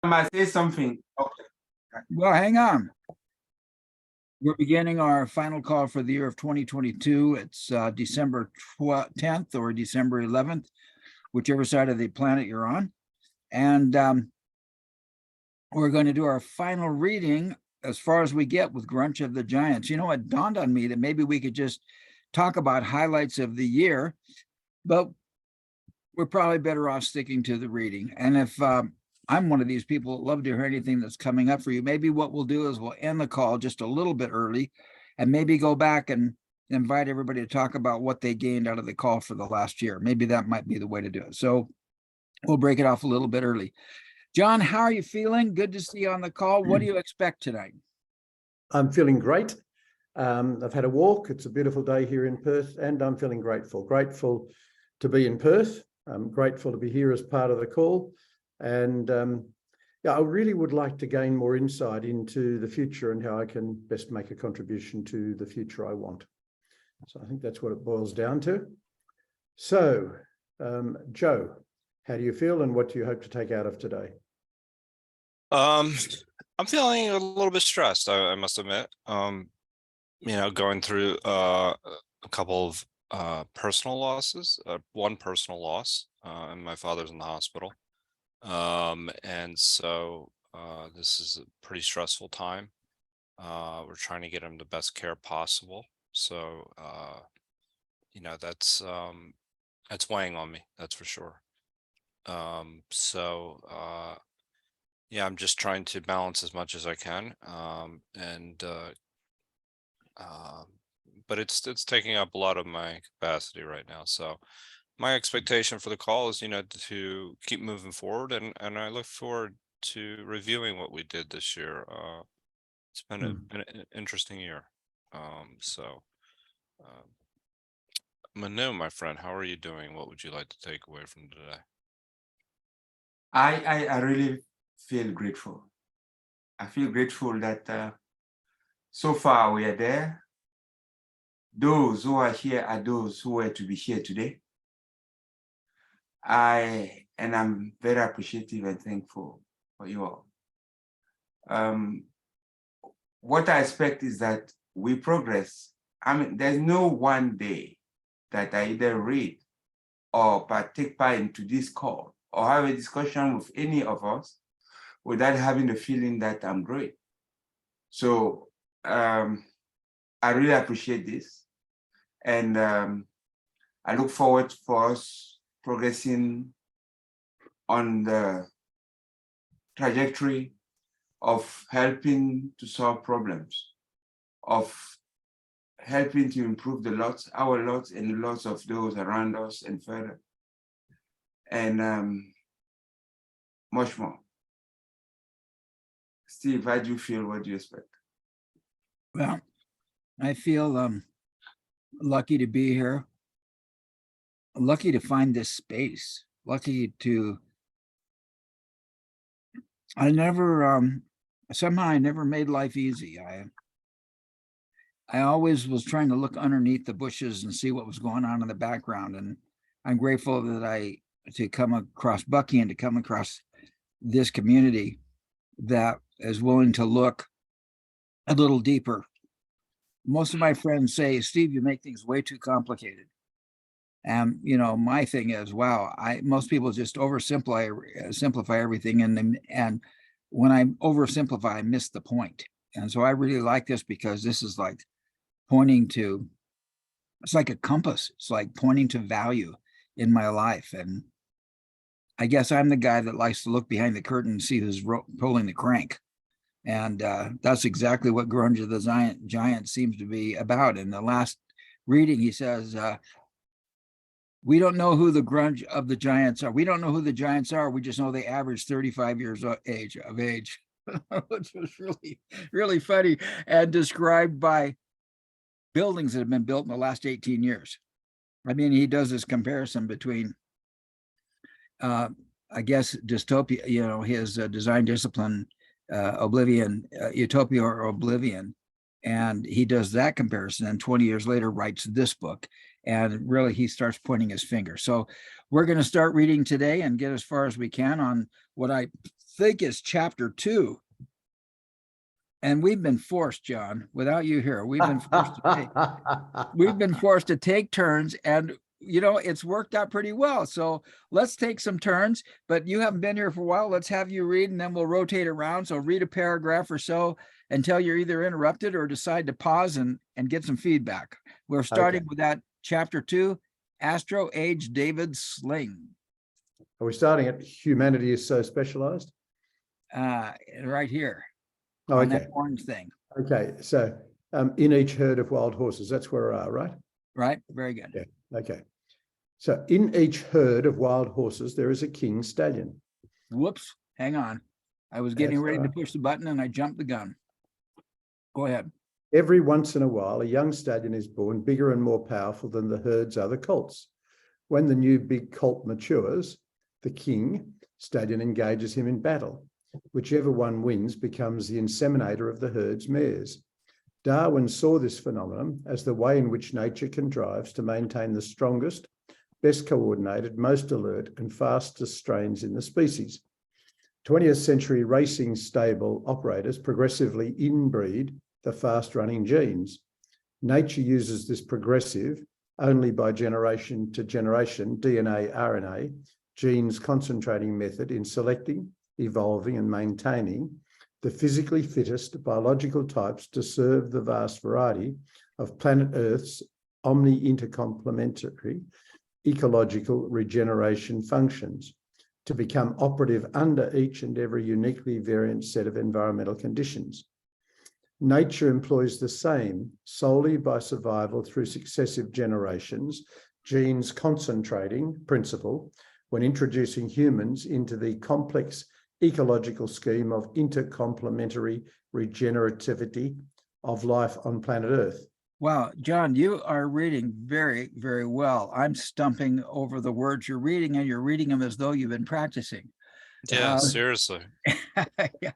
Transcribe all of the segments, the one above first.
might say something. Okay. Well, hang on. We're beginning our final call for the year of 2022. It's December 10th or December 11th, whichever side of the planet you're on. And we're going to do our final reading as far as we get with Grunch of the Giants. You know, it dawned on me that maybe we could just talk about highlights of the year, but we're probably better off sticking to the reading. And if I'm one of these people that love to hear anything that's coming up for you, maybe what we'll do is we'll end the call just a little bit early and maybe go back and invite everybody to talk about what they gained out of the call for the last year. Maybe that might be the way to do it. So we'll break it off a little bit early. John, how are you feeling? Good to see you on the call. What do you expect tonight? I'm feeling great. I've had a walk. It's a beautiful day here in Perth, and I'm feeling grateful. Grateful to be in Perth. I'm grateful to be here as part of the call. And yeah, I really would like to gain more insight into the future and how I can best make a contribution to the future I want. So I think that's what it boils down to. So, Joe, how do you feel and what do you hope to take out of today? I'm feeling a little bit stressed, I must admit. You know, going through a couple of personal losses, one personal loss, and my father's in the hospital. And so this is a pretty stressful time. We're trying to get him the best care possible. So, you know, that's weighing on me, that's for sure. Yeah, I'm just trying to balance as much as I can. But it's taking up a lot of my capacity right now. So my expectation for the call is, you know, to keep moving forward, and I look forward to reviewing what we did this year. It's been an interesting year. Manu, my friend, how are you doing? What would you like to take away from today? I really feel grateful. I feel grateful that so far we are there. Those who are here are those who were to be here today. I'm very appreciative and thankful for you all. What I expect is that we progress. I mean, there's no one day that I either read or take part into this call or have a discussion with any of us without having the feeling that I'm great. So I really appreciate this. And I look forward for us progressing on the trajectory of helping to solve problems, of helping to improve the lots, our lots and the lots of those around us and further. And much more. Steve, how do you feel? What do you expect? Well, I feel lucky to be here, lucky to find this space, lucky to, somehow I never made life easy. I always was trying to look underneath the bushes and see what was going on in the background. And I'm grateful that to come across Bucky and to come across this community that is willing to look a little deeper. Most of my friends say, Steve, you make things way too complicated. And, you know, my thing is, wow, most people just simplify everything. And when I oversimplify, I miss the point. And so I really like this because this is like pointing to, it's like a compass. It's like pointing to value in my life. And I guess I'm the guy that likes to look behind the curtain and see who's pulling the crank. And that's exactly what Grunch of the Giants seems to be about. In the last reading, he says, we don't know who the Grunch of the Giants are. We don't know who the Giants are. We just know they average 35 years of age, which was really, really funny and described by buildings that have been built in the last 18 years. I mean, he does this comparison between, I guess, dystopia, you know, his design discipline, Utopia or Oblivion. And he does that comparison, and 20 years later writes this book. And really, he starts pointing his finger. So we're going to start reading today and get as far as we can on what I think is chapter 2. And we've been forced, John, without you here, we've been forced to take turns, and you know, it's worked out pretty well. So let's take some turns, but you haven't been here for a while. Let's have you read, and then we'll rotate around. So read a paragraph or so until you're either interrupted or decide to pause and get some feedback. We're starting with that chapter 2, ASTRO-AGE David'S SLING. Are we starting at humanity is so specialized? Right here. Oh, On okay. that orange thing. Okay. So in each herd of wild horses, that's where we are, right? Right. Very good. Yeah. Okay. So in each herd of wild horses, there is a king stallion. Whoops. Hang on. I was getting That's ready all to right. push the button and I jumped the gun. Go ahead. Every once in a while, a young stallion is born bigger and more powerful than the herd's other colts. When the new big colt matures, the king stallion engages him in battle. Whichever one wins becomes the inseminator of the herd's mares. Darwin saw this phenomenon as the way in which nature contrives to maintain the strongest, best coordinated, most alert and fastest strains in the species. 20th century racing stable operators progressively inbreed the fast-running genes. Nature uses this progressive, only by generation to generation, DNA, RNA, genes concentrating method in selecting, evolving and maintaining the physically fittest biological types to serve the vast variety of planet Earth's omni-intercomplementary ecological regeneration functions to become operative under each and every uniquely variant set of environmental conditions. Nature employs the same solely by survival through successive generations, genes concentrating principle when introducing humans into the complex ecological scheme of intercomplementary regenerativity of life on planet Earth. Wow, John, you are reading very, very well. I'm stumping over the words you're reading, and you're reading them as though you've been practicing. Yeah, seriously. Yeah,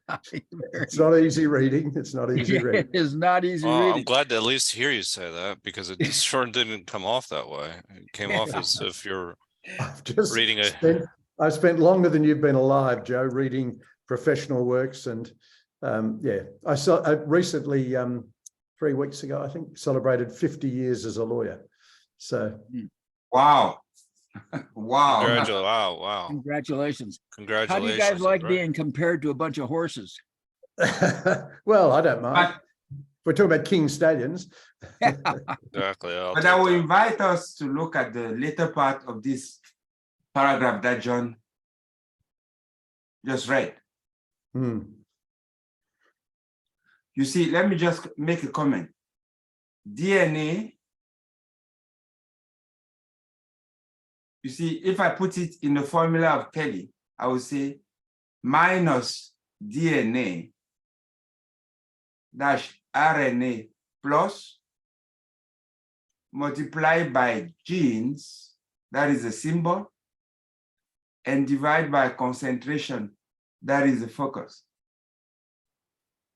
It's not easy reading. It's not easy it reading. is not easy I'm reading. glad to at least hear you say that, because it sure didn't come off that way. It came off as if you're I've just reading I've spent longer than you've been alive, Joe, reading professional works. And yeah, I recently, 3 weeks ago, I think, celebrated 50 years as a lawyer. So. Wow. Wow. Wow. Congratulations. Congratulations. How do you guys like right. being compared to a bunch of horses? Well, I don't mind. But, We're talking about king stallions. Exactly. but I will invite us to look at the later part of this paragraph that John just read. You see, let me just make a comment. DNA, you see, if I put it in the formula of Kelly, I would say minus DNA dash RNA plus multiplied by genes, that is a symbol, and divide by concentration, that is the focus.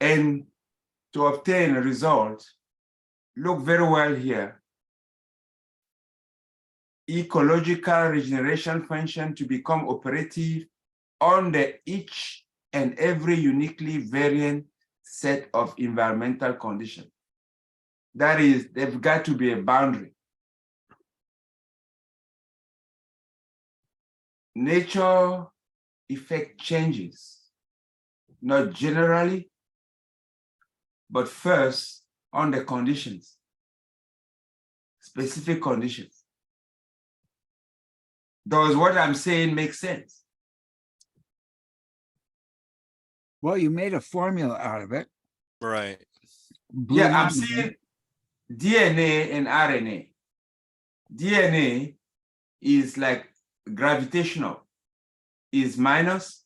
And to obtain a result, look very well here. Ecological regeneration function to become operative under each and every uniquely variant set of environmental conditions. That is, they've got to be a boundary. Nature effect changes, not generally, but first on the conditions, specific conditions. Does what I'm saying make sense? Well, you made a formula out of it. Right. Blew I'm my saying mind. DNA and RNA. DNA is like gravitational, is minus.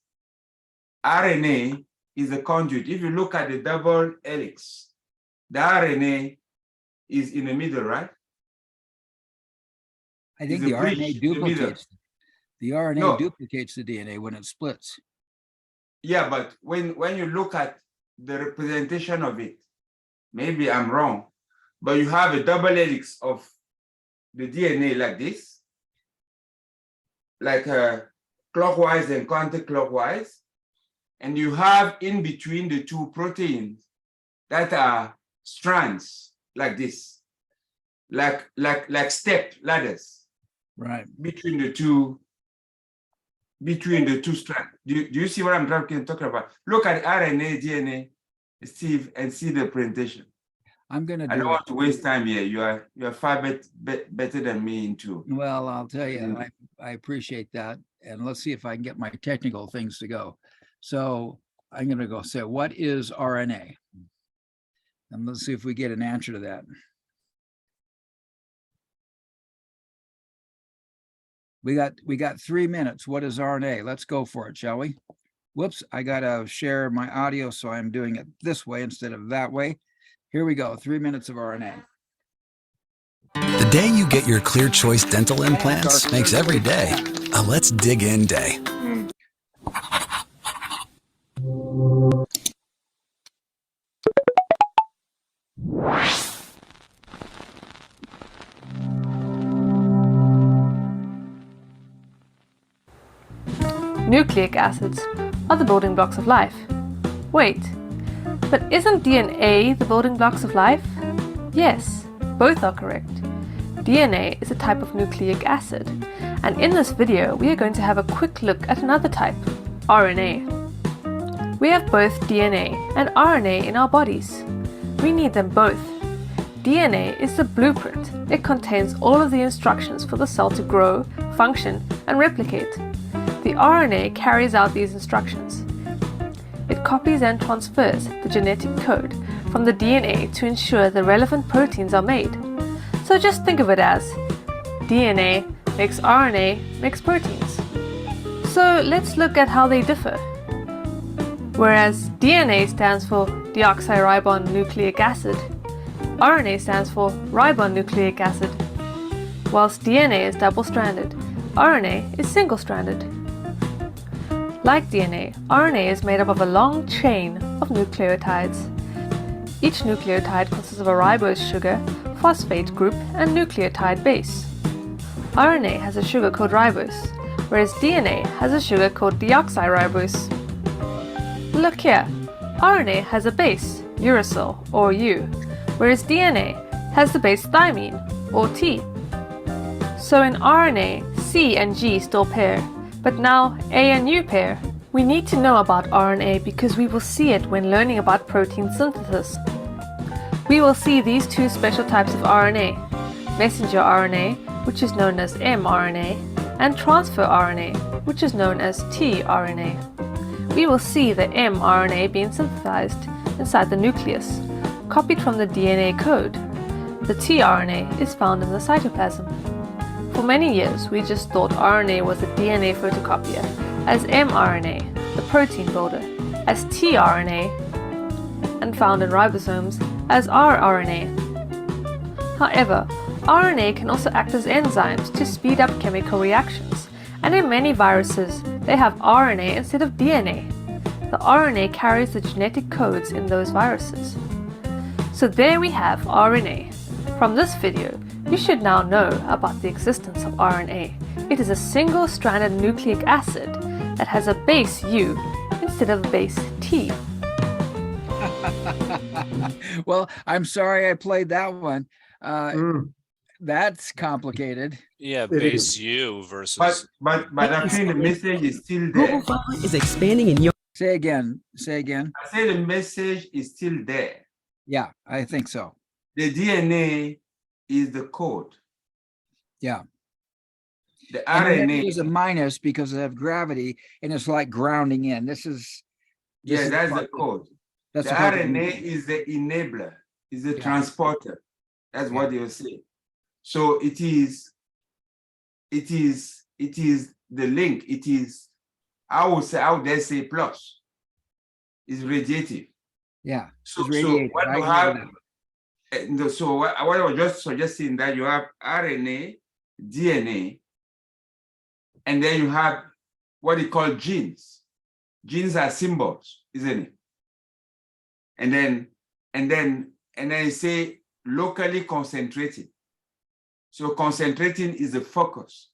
RNA is a conduit. If you look at the double helix, the RNA is in the middle, right? I think It's the a bridge RNA in the middle. duplicates. The RNA No. duplicates the DNA when it splits. Yeah, but when you look at the representation of it, maybe I'm wrong, but you have a double helix of the DNA like this, like clockwise and counterclockwise, And you have in between the two proteins that are strands like this, like step ladders Right. between the two strands. Do you see what I'm talking about? Look at RNA, DNA, Steve, and see the presentation. I'm going to I do don't it. want to waste time here. You are far better than me into. Well, I'll tell you, I appreciate that. And let's see if I can get my technical things to go. So I'm going to go say, what is RNA? And let's see if we get an answer to that. We got 3 minutes. What is RNA? Let's go for it, shall we? Whoops, I got to share my audio, so I'm doing it this way instead of that way. Here we go, 3 minutes of RNA. The day you get your Clear Choice dental implants makes every day a let's dig in day. Nucleic acids are the building blocks of life. Wait, but isn't DNA the building blocks of life? Yes, both are correct. DNA is a type of nucleic acid, and in this video we are going to have a quick look at another type, RNA. We have both DNA and RNA in our bodies. We need them both. DNA is the blueprint. It contains all of the instructions for the cell to grow, function, and replicate. The RNA carries out these instructions. It copies and transfers the genetic code from the DNA to ensure the relevant proteins are made. So just think of it as DNA makes RNA makes proteins. So let's look at how they differ. Whereas DNA stands for deoxyribonucleic acid, RNA stands for ribonucleic acid. Whilst DNA is double-stranded, RNA is single-stranded. Like DNA, RNA is made up of a long chain of nucleotides. Each nucleotide consists of a ribose sugar, phosphate group, and nucleotide base. RNA has a sugar called ribose, whereas DNA has a sugar called deoxyribose. Look here, RNA has a base, uracil, or U, whereas DNA has the base thymine, or T. So in RNA, C and G still pair, but now A and U pair. We need to know about RNA because we will see it when learning about protein synthesis. We will see these two special types of RNA, messenger RNA, which is known as mRNA, and transfer RNA, which is known as tRNA. We will see the mRNA being synthesized inside the nucleus, copied from the DNA code. The tRNA is found in the cytoplasm. For many years, we just thought RNA was a DNA photocopier, as mRNA, the protein builder, as tRNA, and found in ribosomes as rRNA. However, RNA can also act as enzymes to speed up chemical reactions, and in many viruses, they have RNA instead of DNA. The RNA carries the genetic codes in those viruses. So there we have RNA. From this video, you should now know about the existence of RNA. It is a single-stranded nucleic acid that has a base U instead of a base T. Well, I'm sorry I played that one. That's complicated. Yeah, It base is. U versus. But I think the message is still there. Google Pharma is expanding in your Say again. Say again. I say the message is still there. Yeah, I think so. The DNA is the code. Yeah. The And then RNA. there's a minus because of gravity, and it's like grounding in. This is That's the part- code. That's The part of RNA is the enabler, is the Yeah. transporter. That's what they will say. So it is the link. It is, I would dare say plus. It's radiative. Yeah. So, It's radiative. what I you agree have, with that. so what I was just suggesting that you have RNA, DNA, and then you have what you call genes. Genes are symbols, isn't it? And then you say locally concentrating. So concentrating is the focus.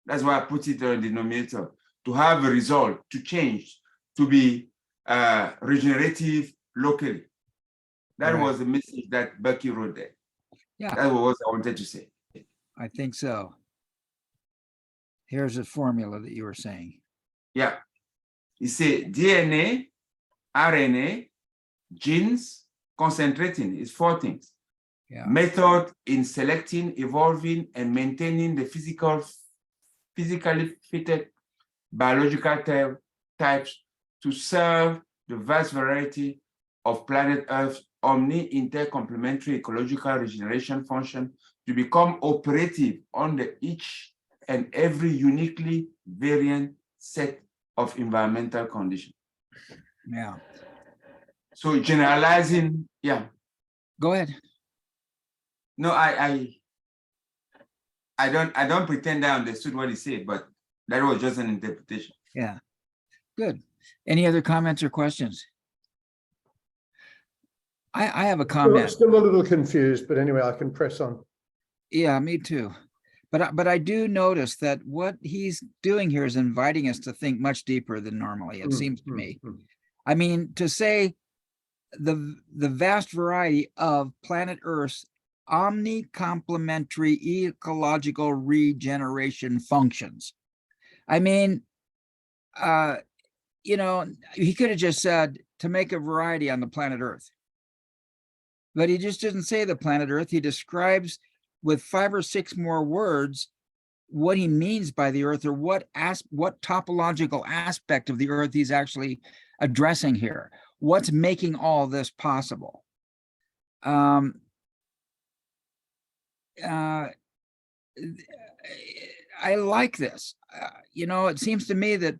That's why I put it on the denominator, to have a result, to change, to be regenerative locally. That Right. was the message that Bucky wrote there. Yeah. That was what I wanted to say. I think so. Here's a formula that you were saying. Yeah. He said DNA, RNA, genes, concentrating is 4 things. Yeah. Method in selecting, evolving, and maintaining the physically fitted biological types to serve the vast variety of planet Earth's omni-intercomplementary ecological regeneration function to become operative under each and every uniquely variant set of environmental conditions. Yeah. So generalizing, yeah. Go ahead. No, I don't pretend I understood what he said, but that was just an interpretation. Yeah. Good. Any other comments or questions? I have a comment. Still a little confused, but anyway, I can press on. Yeah, me too. But I do notice that what he's doing here is inviting us to think much deeper than normally, it seems to me. I mean, to say the vast variety of planet Earth's omni-complementary ecological regeneration functions. I mean, you know, he could have just said to make a variety on the planet Earth. But he just didn't say the planet Earth. He describes with 5 or 6 more words what he means by the Earth, or what topological aspect of the Earth he's actually addressing here. What's making all this possible? I like this. You know, it seems to me that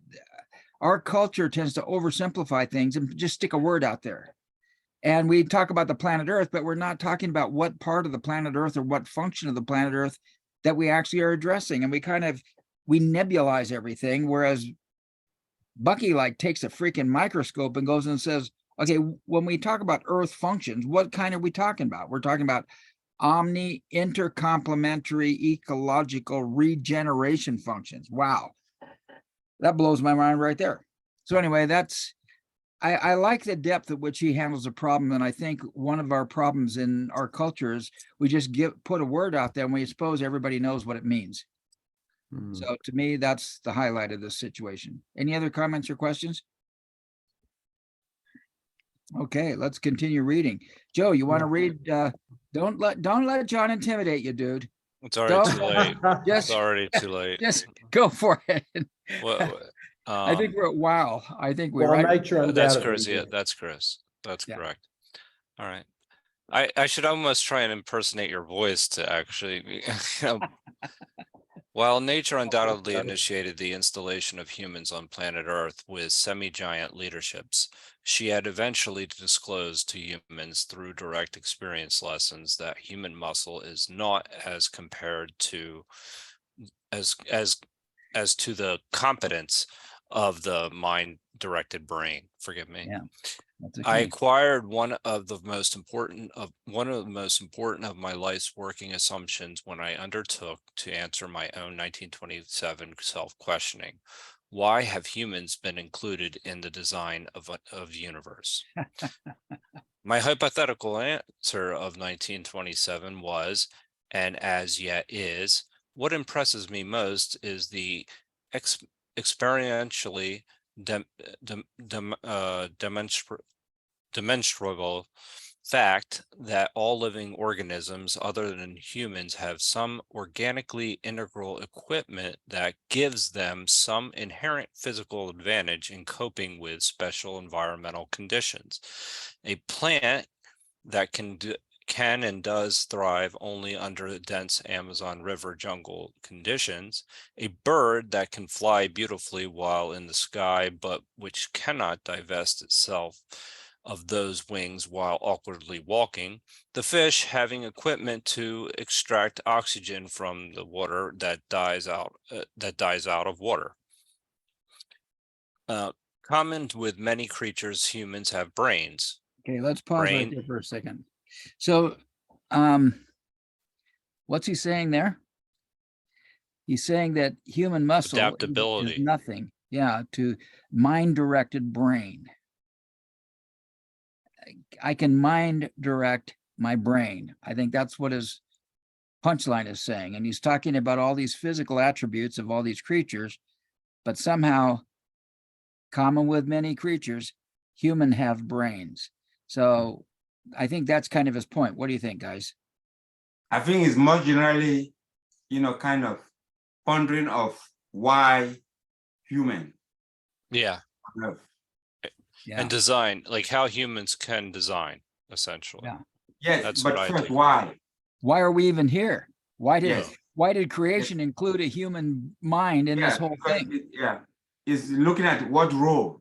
our culture tends to oversimplify things and just stick a word out there. And we talk about the planet Earth, but we're not talking about what part of the planet Earth or what function of the planet Earth that we actually are addressing. And we nebulize everything, whereas Bucky like takes a freaking microscope and goes and says, okay, when we talk about Earth functions, what kind are we talking about? We're talking about intercomplementary ecological regeneration functions. Wow. That blows my mind right there. So anyway, I like the depth at which he handles the problem. And I think one of our problems in our culture is we just put a word out there and we suppose everybody knows what it means. So to me, that's the highlight of this situation. Any other comments or questions? Okay, let's continue reading. Joe, you want to read? Don't let John intimidate you, dude. It's already too late. Just, It's already too late. Just go for it. What, I think we're at wow. I think we're Well, right. nature that's undoubtedly. Chris. Yeah, that's Chris. That's Yeah. correct. All right. I should almost try and impersonate your voice to actually, while nature undoubtedly initiated the installation of humans on planet Earth with semi-giant leaderships, she had eventually disclosed to humans through direct experience lessons that human muscle is not as compared to as to the competence of the mind-directed brain. Forgive me. Yeah. I acquired one of the most important of my life's working assumptions when I undertook to answer my own 1927 self-questioning. Why have humans been included in the design of the universe? My hypothetical answer of 1927 was, and as yet is, what impresses me most is the experientially demonstrable fact that all living organisms other than humans have some organically integral equipment that gives them some inherent physical advantage in coping with special environmental conditions. A plant that can and does thrive only under dense Amazon River jungle conditions, a bird that can fly beautifully while in the sky, but which cannot divest itself of those wings while awkwardly walking, the fish having equipment to extract oxygen from the water that dies out of water. Common with many creatures, humans have brains. Okay, let's pause right Brain. there for a second. So, what's he saying there? He's saying that human muscle Adaptability. is nothing. Yeah, to mind-directed brain. I can mind direct my brain. I think that's what his punchline is saying. And he's talking about all these physical attributes of all these creatures, but somehow, common with many creatures, human have brains. So I think that's kind of his point. What do you think, guys? I think it's more generally, kind of pondering of why human. Yeah. have- Yeah, And design, like how humans can design, essentially. Yeah. Yes, That's but what I first, do. why? why are we even here? Yes. Why did creation include a human mind in this whole because thing? it's looking at what role.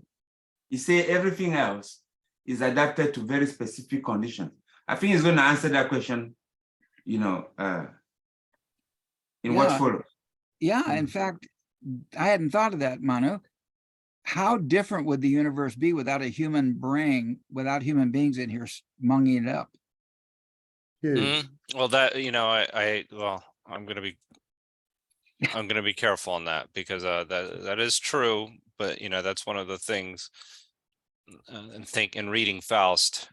You say everything else is adapted to very specific conditions. I think he's going to answer that question, in what Yeah. follows. Yeah, in fact, I hadn't thought of that, Manu. How different would the universe be without a human brain, without human beings in here munging it up? Huge. Well, that, well, I'm gonna be careful on that, because that is true, but that's one of the things, and in reading Faust,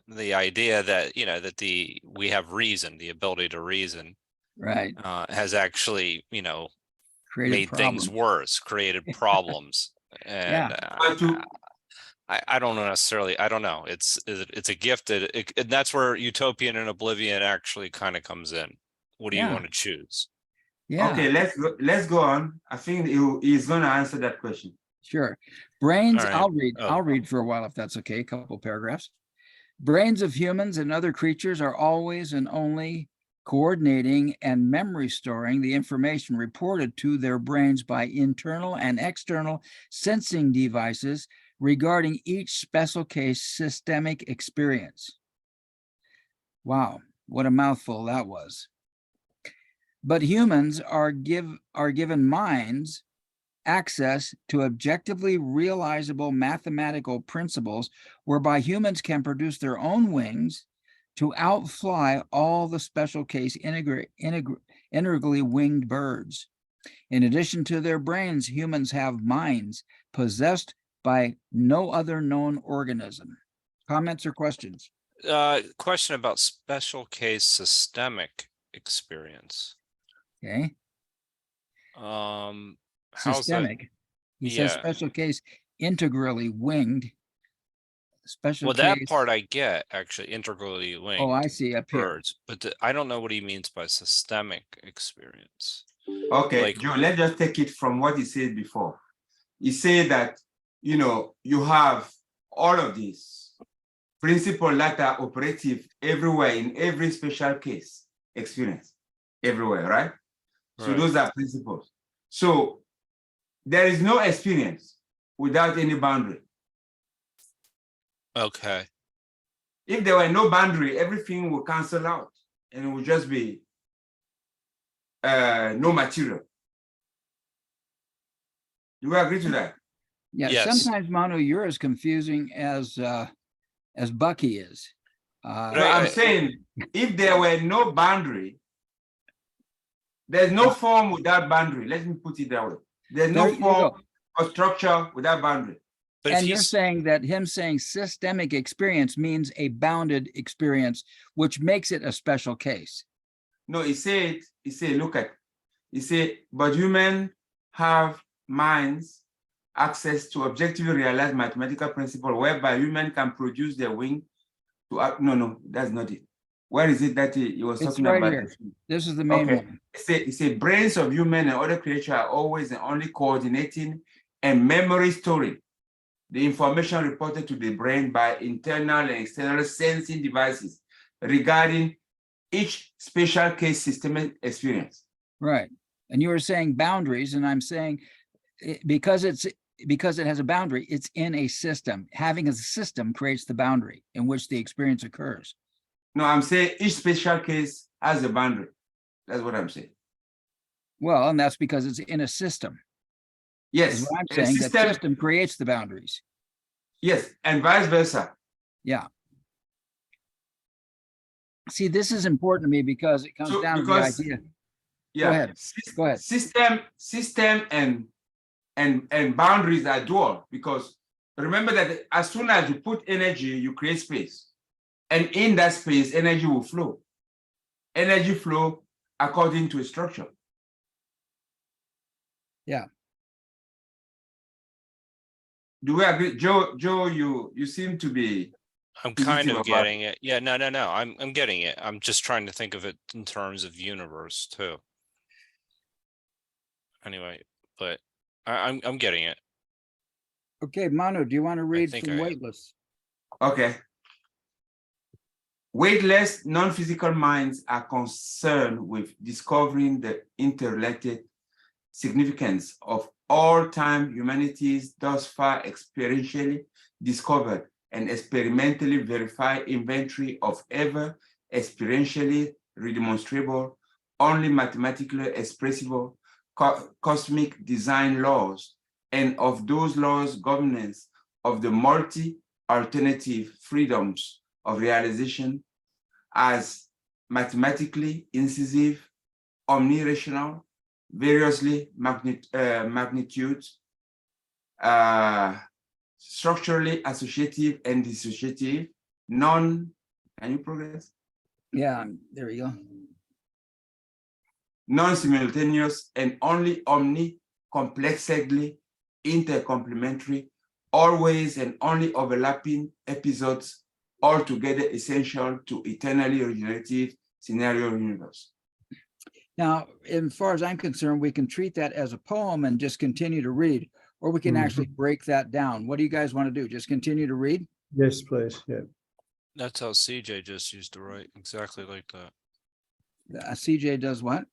the idea that that we have reason, the ability to reason, Right. has actually Creative made things problems. worse, created problems, and But to- I don't necessarily, I don't know. It's a gift and that's where utopian and oblivion actually kind of comes in. What do you Yeah. want to choose? Yeah. Okay, let's go on. I think he's going to answer that question. Sure. Brains, All right. I'll read for a while if that's okay, a couple paragraphs. Brains of humans and other creatures are always and only coordinating and memory storing the information reported to their brains by internal and external sensing devices regarding each special case systemic experience. Wow, what a mouthful that was. But humans are given minds access to objectively realizable mathematical principles whereby humans can produce their own wings to outfly all the special case integrally winged birds. In addition to their brains, humans have minds possessed by no other known organism. Comments or questions? Question about special case systemic experience. Okay. How's that? Systemic. He says Yeah. special case integrally winged. Special Well, case. that part I get, actually, integrally linked. Oh, I see up here. Birds, but I don't know what he means by systemic experience. Okay, Like- Joe, let's just take it from what he said before. He said that, you have all of these principles that are operative everywhere in every special case experience, everywhere, right? So Right. those are principles. So there is no experience without any boundary. Okay. If there were no boundary, everything will cancel out and it will just be no material. You agree to that? Yeah, Yes. sometimes, Manu, you're as confusing as Bucky is. So Right. I'm saying if there were no boundary, there's no form without boundary. Let me put it that way. There's no There you form go. or structure without boundary. But if And you're he's saying that him saying systemic experience means a bounded experience, which makes it a special case. No, he said, look at, he said, but humans have minds, access to objectively realized mathematical principle whereby human can produce their wing to act. No, that's not it. Where is it that he was It's talking right about? here. This is the main Okay. one. He said brains of human and other creatures are always and only coordinating and memory storing the information reported to the brain by internal and external sensing devices regarding each special case systemic experience. Right. And you were saying boundaries, and I'm saying because it has a boundary, it's in a system. Having a system creates the boundary in which the experience occurs. No, I'm saying each special case has a boundary. That's what I'm saying. Well, and that's because it's in a system. Yes. Is what I'm and saying. That system creates the boundaries. Yes, and vice versa. Yeah. See, this is important to me because it comes So, down to the because- idea. Yeah. ahead. Go ahead. System and and boundaries are dual, because remember that as soon as you put energy, you create space. And in that space, energy will flow. Energy flow according to a structure. Yeah. Do we agree? Joe, you seem to be. I'm kind about of getting it. Yeah, no. I'm getting it. I'm just trying to think of it in terms of universe too. Anyway, but I'm getting it. Okay, Manu, do you want to read think from I am. Weightless? Okay. Weightless, non-physical minds are concerned with discovering the interrelated significance of all time humanity's thus far experientially discovered and experimentally verified inventory of ever experientially redemonstrable, only mathematically expressible cosmic design laws, and of those laws' governance of the multi-alternative freedoms of realization as mathematically incisive, omni-rational, variously magnitudes, structurally associative and dissociative, can you progress? Yeah, there you go. Non-simultaneous and only omni-complexedly intercomplementary, always and only overlapping episodes, altogether essential to eternally regenerative scenario universe. Now, as far as I'm concerned, we can treat that as a poem and just continue to read, or we can actually break that down. What do you guys want to do? Just continue to read? Yes, please. Yeah. That's how CJ just used to write, exactly like that. CJ does what?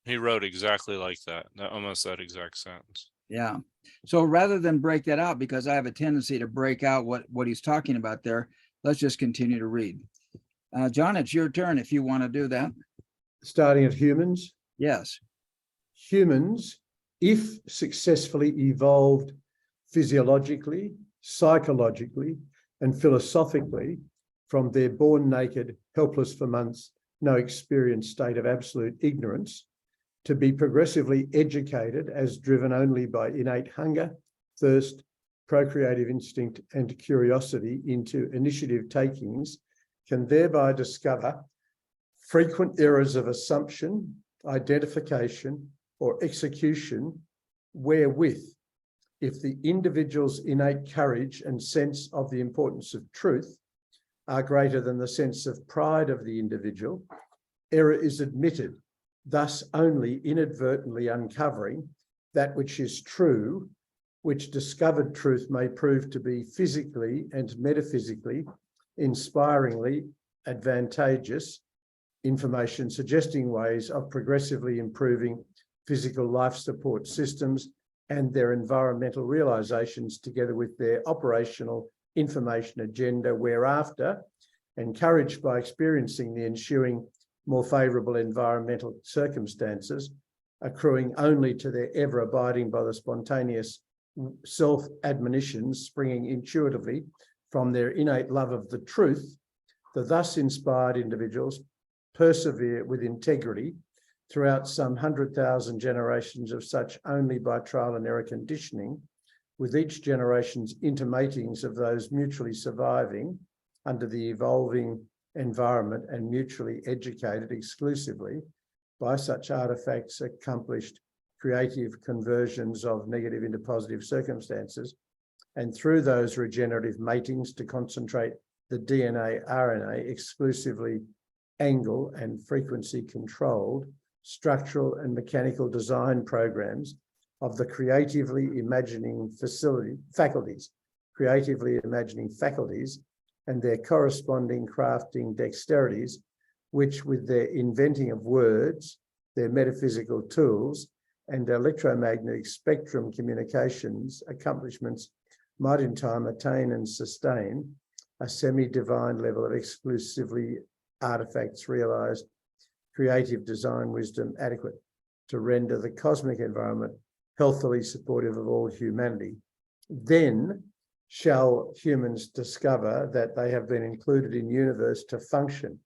He wrote exactly like that, almost that exact sentence. Yeah. So rather than break that out, because I have a tendency to break out what he's talking about there, let's just continue to read. John, it's your turn if you want to do that. Starting at humans. Yes. Humans, if successfully evolved physiologically, psychologically, and philosophically from their born naked, helpless for months, no experience state of absolute ignorance, to be progressively educated as driven only by innate hunger, thirst, procreative instinct, and curiosity into initiative takings, can thereby discover frequent errors of assumption, identification, or execution, wherewith, if the individual's innate courage and sense of the importance of truth are greater than the sense of pride of the individual, error is admitted, thus only inadvertently uncovering that which is true, which discovered truth may prove to be physically and metaphysically, inspiringly advantageous information, suggesting ways of progressively improving physical life support systems and their environmental realizations, together with their operational information agenda, whereafter, encouraged by experiencing the ensuing more favorable environmental circumstances, accruing only to their ever abiding by the spontaneous self-admonitions springing intuitively from their innate love of the truth, the thus inspired individuals persevere with integrity throughout some 100,000 generations of such only by trial and error conditioning, with each generation's intermatings of those mutually surviving under the evolving environment and mutually educated exclusively by such artifacts accomplished creative conversions of negative into positive circumstances, and through those regenerative matings to concentrate the DNA, RNA exclusively angle and frequency controlled structural and mechanical design programs of the creatively imagining faculties and their corresponding crafting dexterities, which with their inventing of words, their metaphysical tools, and electromagnetic spectrum communications accomplishments might in time attain and sustain a semi-divine level of exclusively artifacts realized creative design wisdom adequate to render the cosmic environment healthily supportive of all humanity. Then shall humans discover that they have been included in universe to function,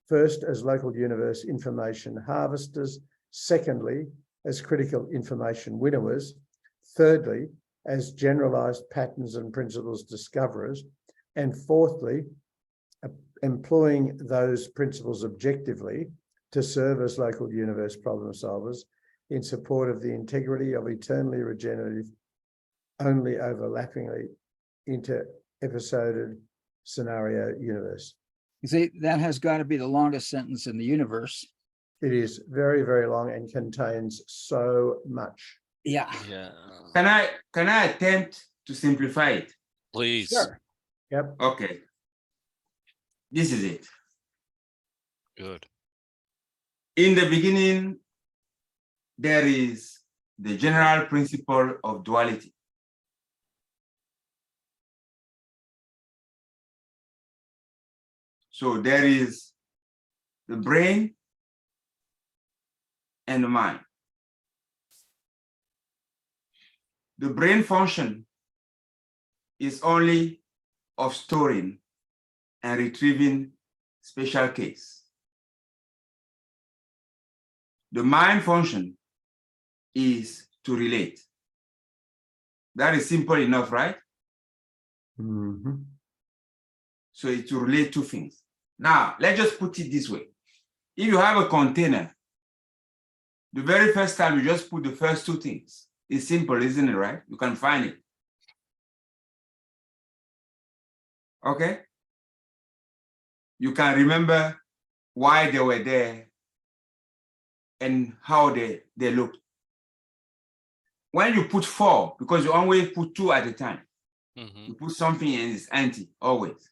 first as local universe information harvesters, secondly as critical information winnowers, Thirdly, as generalized patterns and principles discoverers. And fourthly, employing those principles objectively to serve as local universe problem solvers in support of the integrity of eternally regenerative, only overlappingly inter-episoded scenario universe. You see, that has got to be the longest sentence in the universe. It is very, very long and contains so much. Yeah. Yeah. Can I attempt to simplify it? Please. Sure. Yep. Okay. This is it. Good. In the beginning, there is the general principle of duality. So there is the brain and the mind. The brain function is only of storing and retrieving special case. The mind function is to relate. That is simple enough, right? Mm-hmm. So it's to relate two things. Now, let's just put it this way. If you have a container, the very first time you just put the first two things. It's simple, isn't it, right? You can find it. Okay? You can remember why they were there and how they looked. When you put four, because you always put two at a time, you put something and it's empty, always.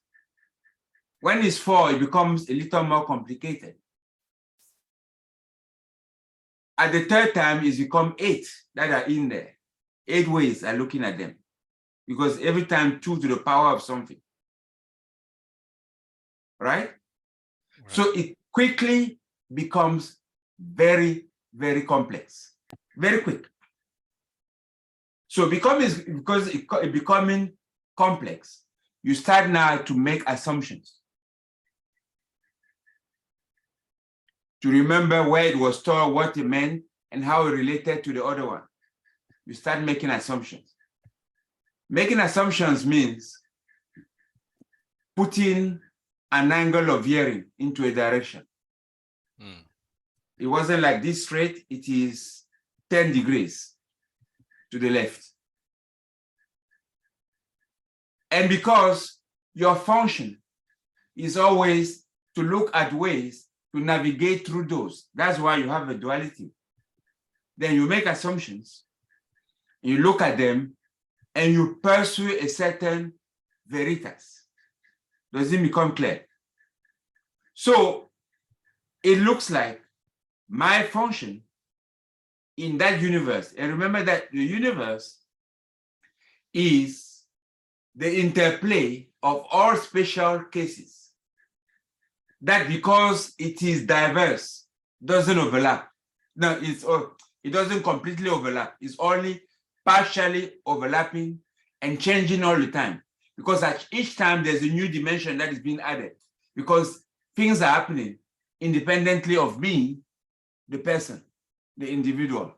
When it's four, it becomes a little more complicated. At the third time, it's become 8 that are in there. 8 ways are looking at them. Because every time 2 to the power of something. Right? So it quickly becomes very, very complex. Very quick. So because it becoming complex, you start now to make assumptions. To remember where it was stored, what it meant, and how it related to the other one. You start making assumptions. Making assumptions means putting an angle of veering into a direction. It wasn't like this straight, it is 10 degrees to the left. And because your function is always to look at ways to navigate through those. That's why you have a duality. Then you make assumptions, you look at them, and you pursue a certain veritas. Does it become clear? So it looks like my function in that universe, and remember that the universe is the interplay of all special cases. That because it is diverse, doesn't overlap. No, it doesn't completely overlap. It's only partially overlapping and changing all the time. Because at each time there's a new dimension that is being added. Because things are happening independently of me, the person, the individual.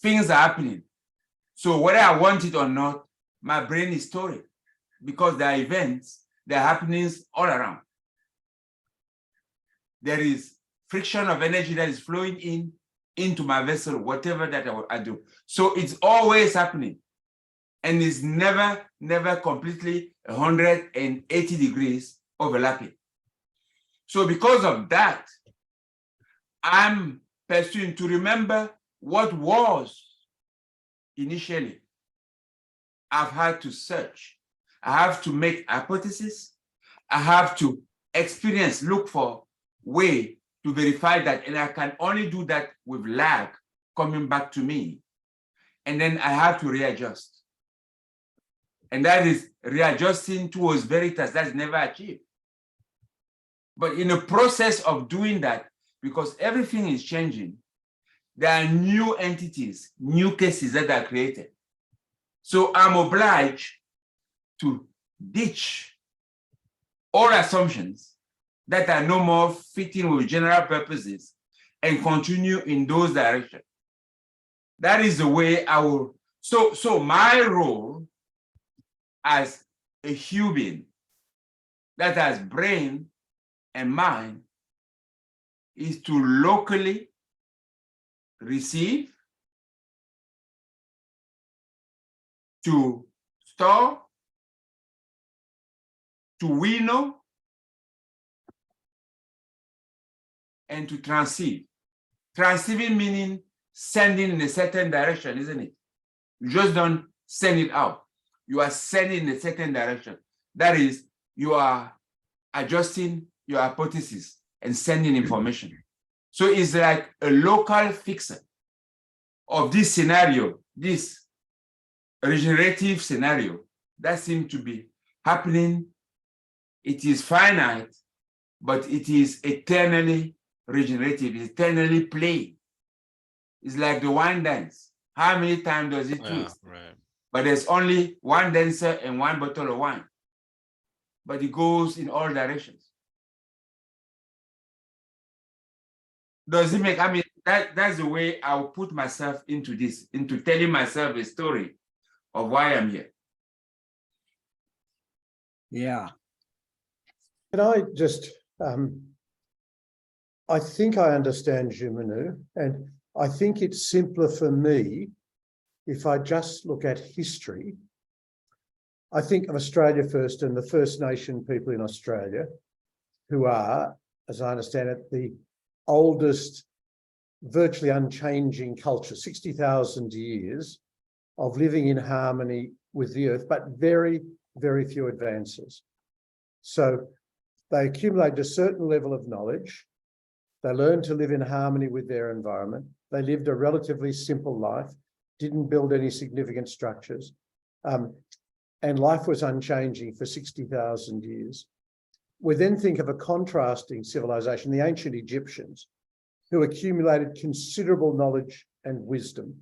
Things are happening. So whether I want it or not, my brain is storing. Because there are events, there are happenings all around. There is friction of energy that is flowing into my vessel, whatever that I do. So it's always happening. And it's never completely 180 degrees overlapping. So because of that, I'm pursuing to remember what was initially. I've had to search. I have to make hypotheses. I have to experience, look for way to verify that, and I can only do that with lag coming back to me. And then I have to readjust. And that is readjusting towards veritas that's never achieved. But in the process of doing that, because everything is changing, there are new entities, new cases that are created. So I'm obliged to ditch all assumptions that are no more fitting with general purposes and continue in those directions. That is the way I will. So my role as a human that has brain and mind is to locally receive, to store, to winnow, and to transceive. Transceiving meaning sending in a certain direction, isn't it? You just don't send it out. You are sending in a certain direction. That is, you are adjusting your hypothesis and sending information. So it's like a local fixer of this scenario, this regenerative scenario that seems to be happening. It is finite, but it is eternally regenerative, eternally playing. It's like the wine dance. How many times does it twist? Right. But there's only one dancer and one bottle of wine. But it goes in all directions. Does it make, I mean, that's the way I'll put myself into this, into telling myself a story of why I'm here. Yeah. Can I just, I think I understand Jumanu, and I think it's simpler for me if I just look at history. I think of Australia first and the First Nation people in Australia, who are, as I understand it, the oldest, virtually unchanging culture, 60,000 years of living in harmony with the earth, but very, very few advances. So they accumulated a certain level of knowledge. They learned to live in harmony with their environment. They lived a relatively simple life, didn't build any significant structures. And life was unchanging for 60,000 years. We then think of a contrasting civilization, the ancient Egyptians, who accumulated considerable knowledge and wisdom.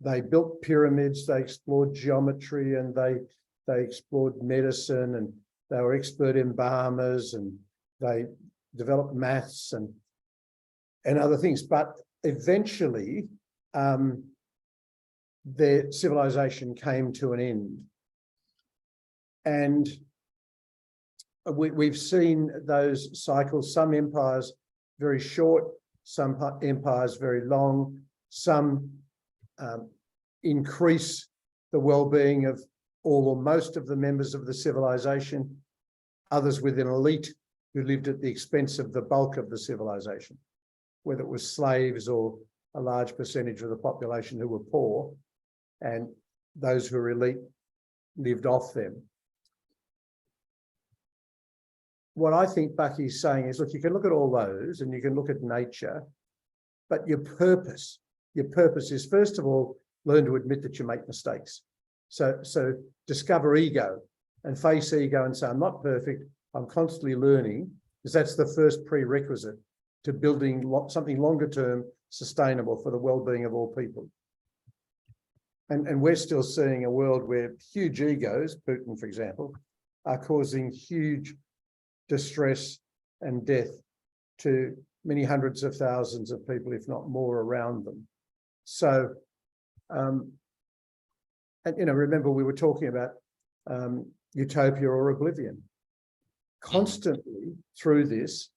They built pyramids, they explored geometry, and they explored medicine, and they were expert embalmers, and they developed maths and other things. But eventually, their civilization came to an end. And we've seen those cycles, some empires very short, some empires very long, some increase the well-being of all or most of the members of the civilization, others with an elite who lived at the expense of the bulk of the civilization, whether it was slaves or a large percentage of the population who were poor, and those who were elite lived off them. What I think Bucky's saying is, look, you can look at all those and you can look at nature, but your purpose is, first of all, learn to admit that you make mistakes. So discover ego and face ego and say, I'm not perfect, I'm constantly learning, because that's the first prerequisite to building something longer term, sustainable for the well-being of all people. And we're still seeing a world where huge egos, Putin, for example, are causing huge distress and death to many hundreds of thousands of people, if not more, around them. So, and remember we were talking about utopia or oblivion. Constantly through this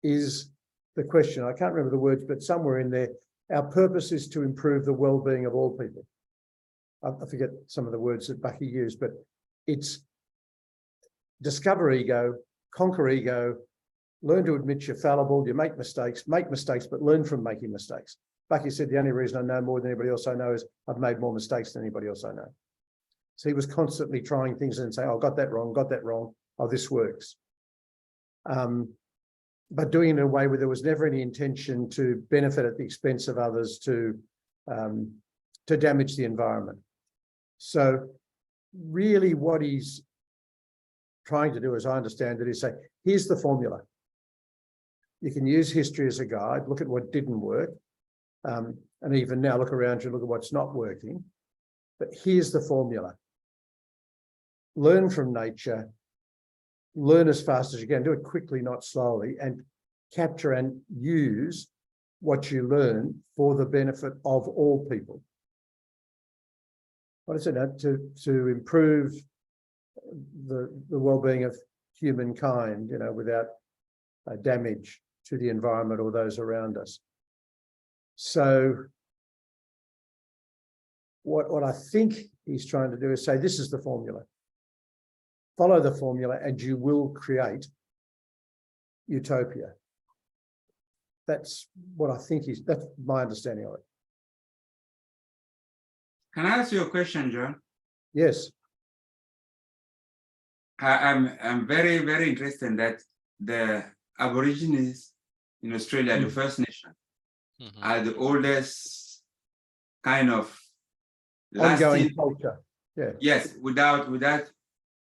is the question, I can't remember the words, but somewhere in there, our purpose is to improve the well-being of all people. I forget some of the words that Bucky used, but it's discover ego, conquer ego, learn to admit you're fallible, you make mistakes, but learn from making mistakes. Bucky said, the only reason I know more than anybody else I know is I've made more mistakes than anybody else I know. So he was constantly trying things and saying, oh, got that wrong, oh, this works. But doing it in a way where there was never any intention to benefit at the expense of others, to damage the environment. So really what he's trying to do, as I understand it, is say, here's the formula. You can use history as a guide, look at what didn't work, and even now look around you, look at what's not working. But here's the formula. Learn from nature, learn as fast as you can, do it quickly, not slowly, and capture and use what you learn for the benefit of all people. What is it? To improve the well-being of humankind, you know, without damage to the environment or those around us. So what I think he's trying to do is say, this is the formula. Follow the formula and you will create utopia. That's what I think that's my understanding of it. Can I ask you a question, John? Yes. I'm very, very interested in that the Aborigines in Australia, the First Nation, are the oldest kind of Ongoing culture. Yeah. Yes, without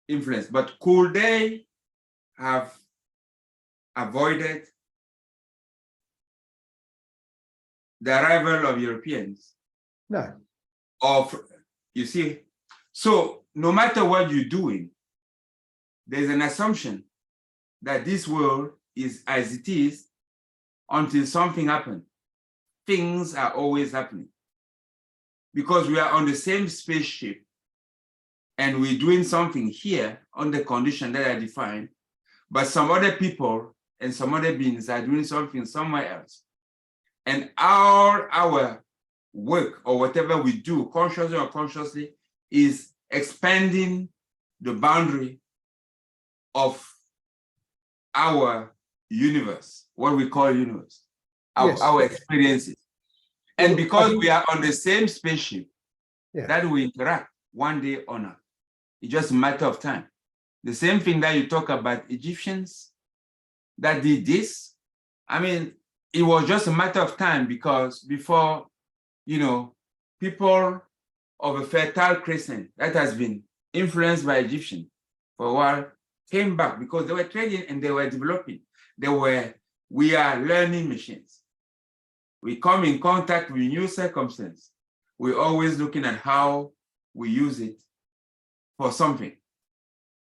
influence. But could they have avoided the arrival of Europeans? No. You see, so no matter what you're doing, there's an assumption that this world is as it is until something happens. Things are always happening because we are on the same spaceship and we're doing something here on the condition that are defined, but some other people and some other beings are doing something somewhere else. And our work or whatever we do, consciously or unconsciously, is expanding the boundary of our universe, what we call universe, our experiences. And because we are on the same spaceship, that we interact one day or not. It's just a matter of time. The same thing that you talk about Egyptians that did this, I mean, it was just a matter of time because before, you know, people of a fertile crescent that has been influenced by Egyptians for a while came back because they were trading and they were developing. We are learning machines. We come in contact with new circumstances. We're always looking at how we use it for something.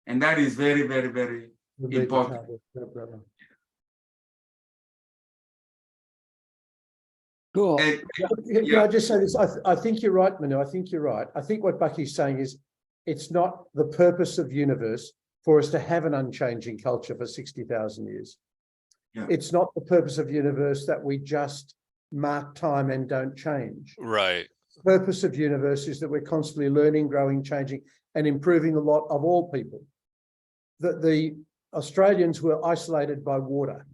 And that is very, very, very important. Cool. Can I just say this? I think you're right, Manu. I think you're right. I think what Bucky's saying is it's not the purpose of the universe for us to have an unchanging culture for 60,000 years. Yeah. It's not the purpose of the universe that we just mark time and don't change. Right. The purpose of the universe is that we're constantly learning, growing, changing, and improving the lot of all people. That the Australians were isolated by water,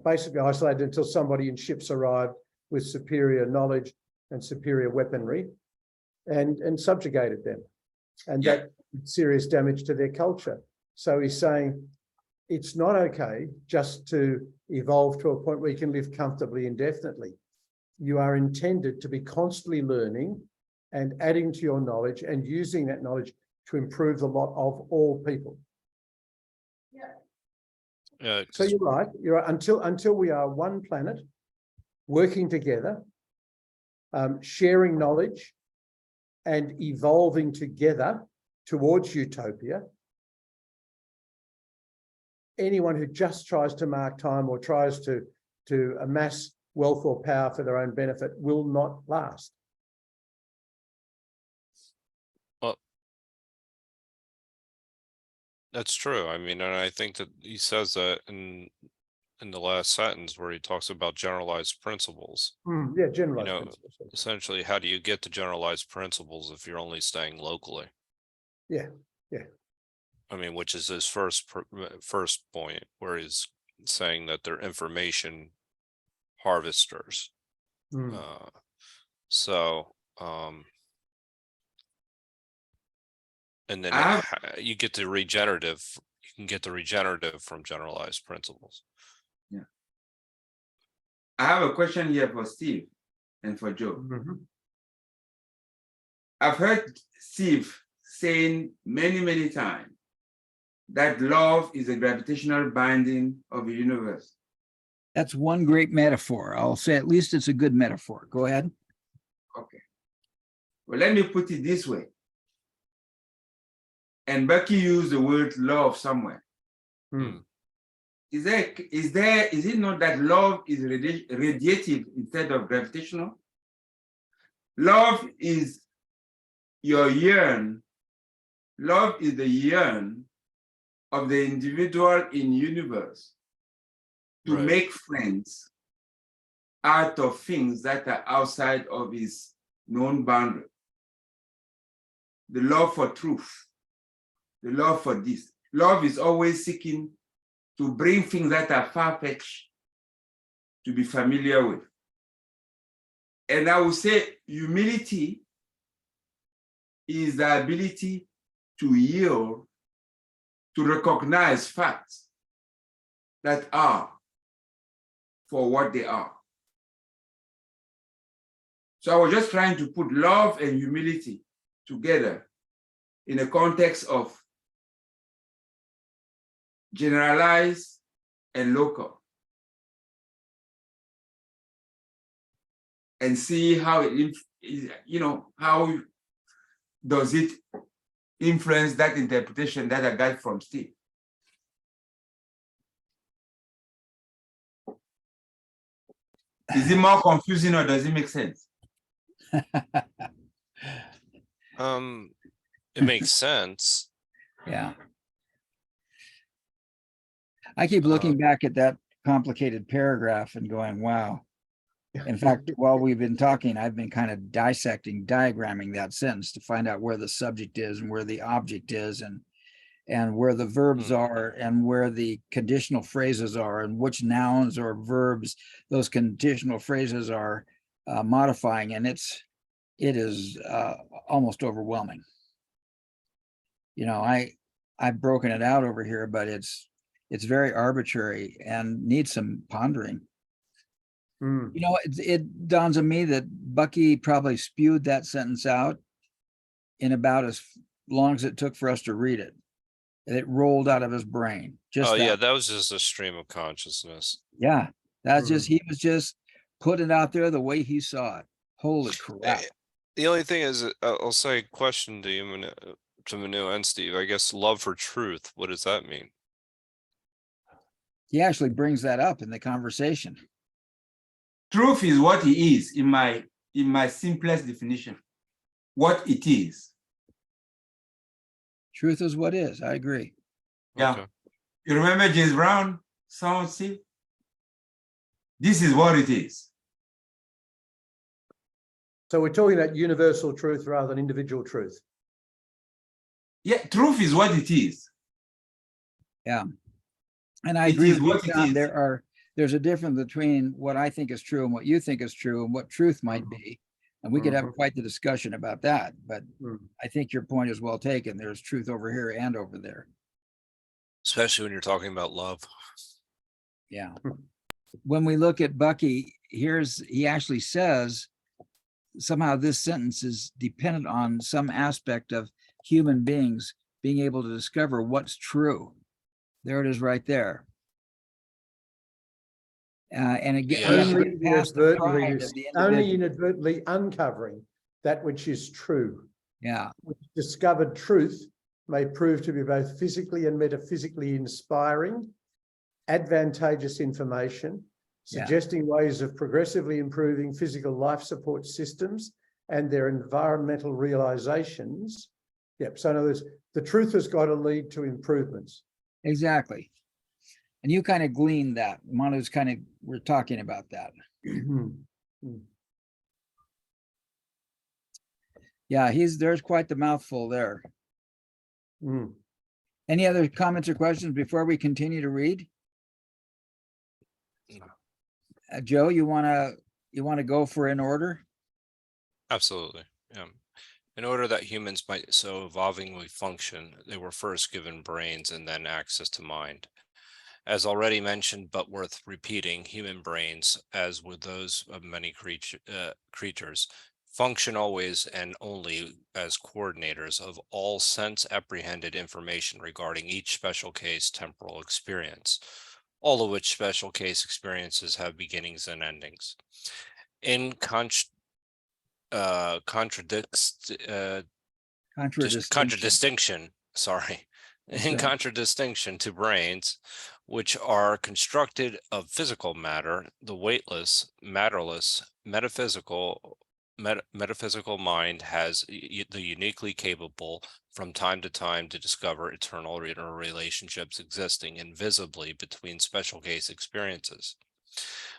basically isolated until somebody in ships arrived with superior knowledge and superior weaponry and subjugated them. And that did serious damage to their culture. So he's saying it's not okay just to evolve to a point where you can live comfortably indefinitely. You are intended to be constantly learning and adding to your knowledge and using that knowledge to improve the lot of all people. So you're right. You're right. Until we are one planet, working together, sharing knowledge, and evolving together towards utopia. Anyone who just tries to mark time or tries to amass wealth or power for their own benefit will not last. Well, that's true. I mean, and I think that he says that in the last sentence where he talks about generalized principles. Yeah, generalized principles. Essentially, how do you get to generalized principles if you're only staying locally? Yeah. I mean, which is his first point, where he's saying that they're information harvesters. And then you get the regenerative. You can get the regenerative from generalized principles. Yeah. I have a question here for Steve and for Joe. I've heard Steve saying many times that love is a gravitational binding of the universe. That's one great metaphor. I'll say at least it's a good metaphor. Go ahead. Okay. Well, let me put it this way. And Bucky used the word love somewhere. is it not that love is radiative instead of gravitational? Love is your yearn. Love is the yearn of the individual in universe to Right. make friends out of things that are outside of his known boundary. The love for truth, the love for this. Love is always seeking to bring things that are far-fetched to be familiar with. And I would say humility is the ability to yield, to recognize facts that are for what they are. So I was just trying to put love and humility together in a context of generalized and local, and see how it, how does it influence that interpretation that I got from Steve. Is it more confusing or does it make sense? It makes sense. Yeah. I keep looking back at that complicated paragraph and going, wow. In fact, while we've been talking, I've been kind of diagramming that sentence to find out where the subject is and where the object is and where the verbs are and where the conditional phrases are and which nouns or verbs those conditional phrases are modifying. And it is almost overwhelming. You know, I've broken it out over here, but it's very arbitrary and needs some pondering. You know, it dawns on me that Bucky probably spewed that sentence out in about as long as it took for us to read it. It rolled out of his brain. Oh yeah, that was just a stream of consciousness. Yeah, that's just, he was just putting it out there the way he saw it. Holy crap. The only thing is, I'll say question to you, to Manu and Steve, I guess love for truth, what does that mean? He actually brings that up in the conversation. Truth is what he is in my simplest definition. What it is. Truth is what is. I agree. Yeah. Okay. You remember James Brown song, Steve? This is what it is. So we're talking about universal truth rather than individual truth. Yeah, truth is what it is. Yeah. And I It agree is with what you, it John. is. There's a difference between what I think is true and what you think is true and what truth might be. And we could have quite the discussion about that. But I think your point is well taken. There's truth over here and over there. Especially when you're talking about love. Yeah. When we look at Bucky, he actually says somehow this sentence is dependent on some aspect of human beings being able to discover what's true. There it is right there. And again, Yeah. Only inadvertently uncovering that which is true. Yeah. Discovered truth may prove to be both physically and metaphysically inspiring, advantageous information, suggesting ways of progressively improving physical life support systems and their environmental realizations. Yep. So in other words, the truth has got to lead to improvements. Exactly. And you kind of gleaned that. Manu's we're talking about that. Yeah, there's quite the mouthful there. Any other comments or questions before we continue to read? Joe, you want to go for in order? Absolutely. Yeah. In order that humans might so evolvingly function, they were first given brains and then access to mind. As already mentioned, but worth repeating, human brains, as with those of many creatures, function always and only as coordinators of all sense-apprehended information regarding each special case temporal experience, all of which special case experiences have beginnings and endings. In contradistinction, sorry, in right. contradistinction to brains, which are constructed of physical matter, the weightless, matterless, metaphysical mind has the uniquely capable from time to time to discover eternal interrelationships existing invisibly between special case experiences,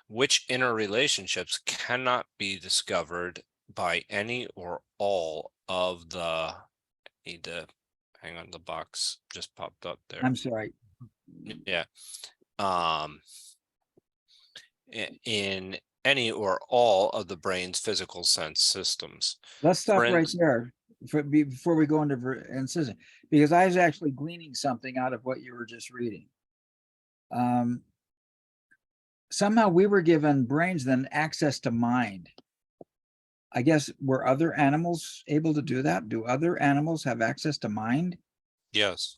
which interrelationships cannot be discovered by any or all of the, need to hang on, the box just popped up there. I'm sorry. Yeah. In any or all of the brain's physical sense systems. Let's stop For right ins- there before we go into incision, because I was actually gleaning something out of what you were just reading. Somehow we were given brains then access to mind. I guess, were other animals able to do that? Do other animals have access to mind? Yes,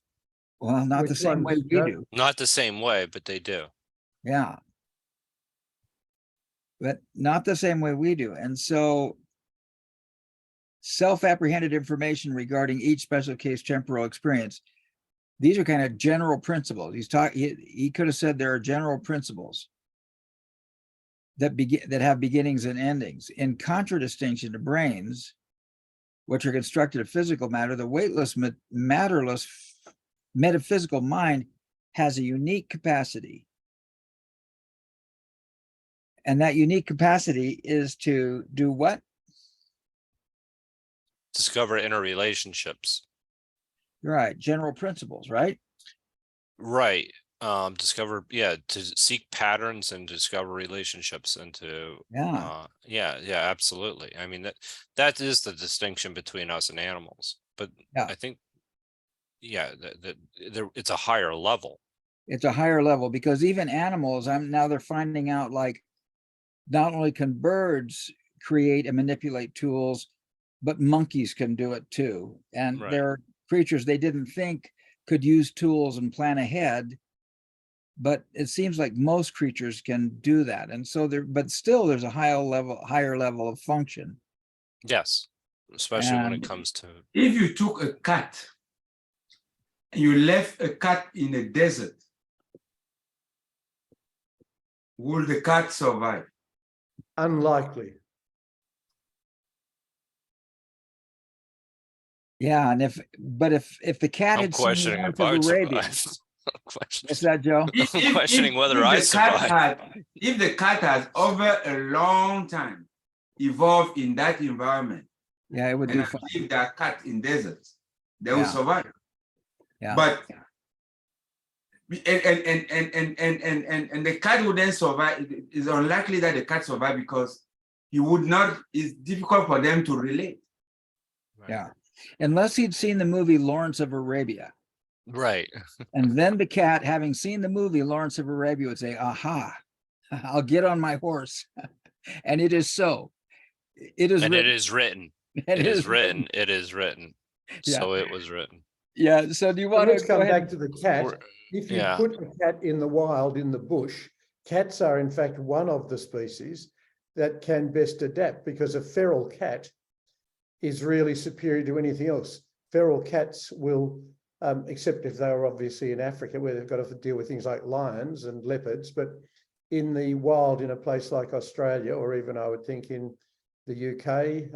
Well, not the Which same way ones, we Joe? do. not the same way, but they do. Yeah. But not the same way we do. And so self-apprehended information regarding each special case temporal experience, these are kind of general principles. He could have said there are general principles that have beginnings and endings. In contradistinction to brains, which are constructed of physical matter, the weightless, matterless metaphysical mind has a unique capacity. And that unique capacity is to do what? Discover interrelationships. Right, general principles, right? Right. Discover, to seek patterns and discover relationships and to, Yeah. yeah, absolutely. I mean, that is the distinction between us and animals, but Yeah. I think, it's a higher level. It's a higher level because even animals, now they're finding out, like, not only can birds create and manipulate tools, but monkeys can do it too. And Right. there are creatures they didn't think could use tools and plan ahead, but it seems like most creatures can do that. And so but still there's a higher level of function. Yes, especially when it And comes to, If you took a cat, you left a cat in a desert, will the cat survive? Unlikely. yeah, and if the cat I'm had seen questioning Lawrence if I of would Arabia, survive. what's that, Joe? I'm questioning whether I survive. If the cat has over a long time evolved in that environment, Yeah, it would and do I fine. believe there are cats in deserts, they will Yeah. survive. Yeah. But and the cat would then survive. It's unlikely that the cat survive because he would not. It's difficult for them to relate. Yeah, unless he'd seen the movie Lawrence of Arabia. Right. And then the cat, having seen the movie Lawrence of Arabia, would say, aha, I'll get on my horse. And it is so. It is And written. it is written. It is written. It is written. Yeah. So it was written. Yeah. So do you want Let's to come go ahead? back to the cat. We're- If you yeah. put a cat in the wild, in the bush, cats are in fact one of the species that can best adapt, because a feral cat is really superior to anything else. Feral cats will, except if they were obviously in Africa where they've got to deal with things like lions and leopards, but in the wild, in a place like Australia, or even I would think in the UK,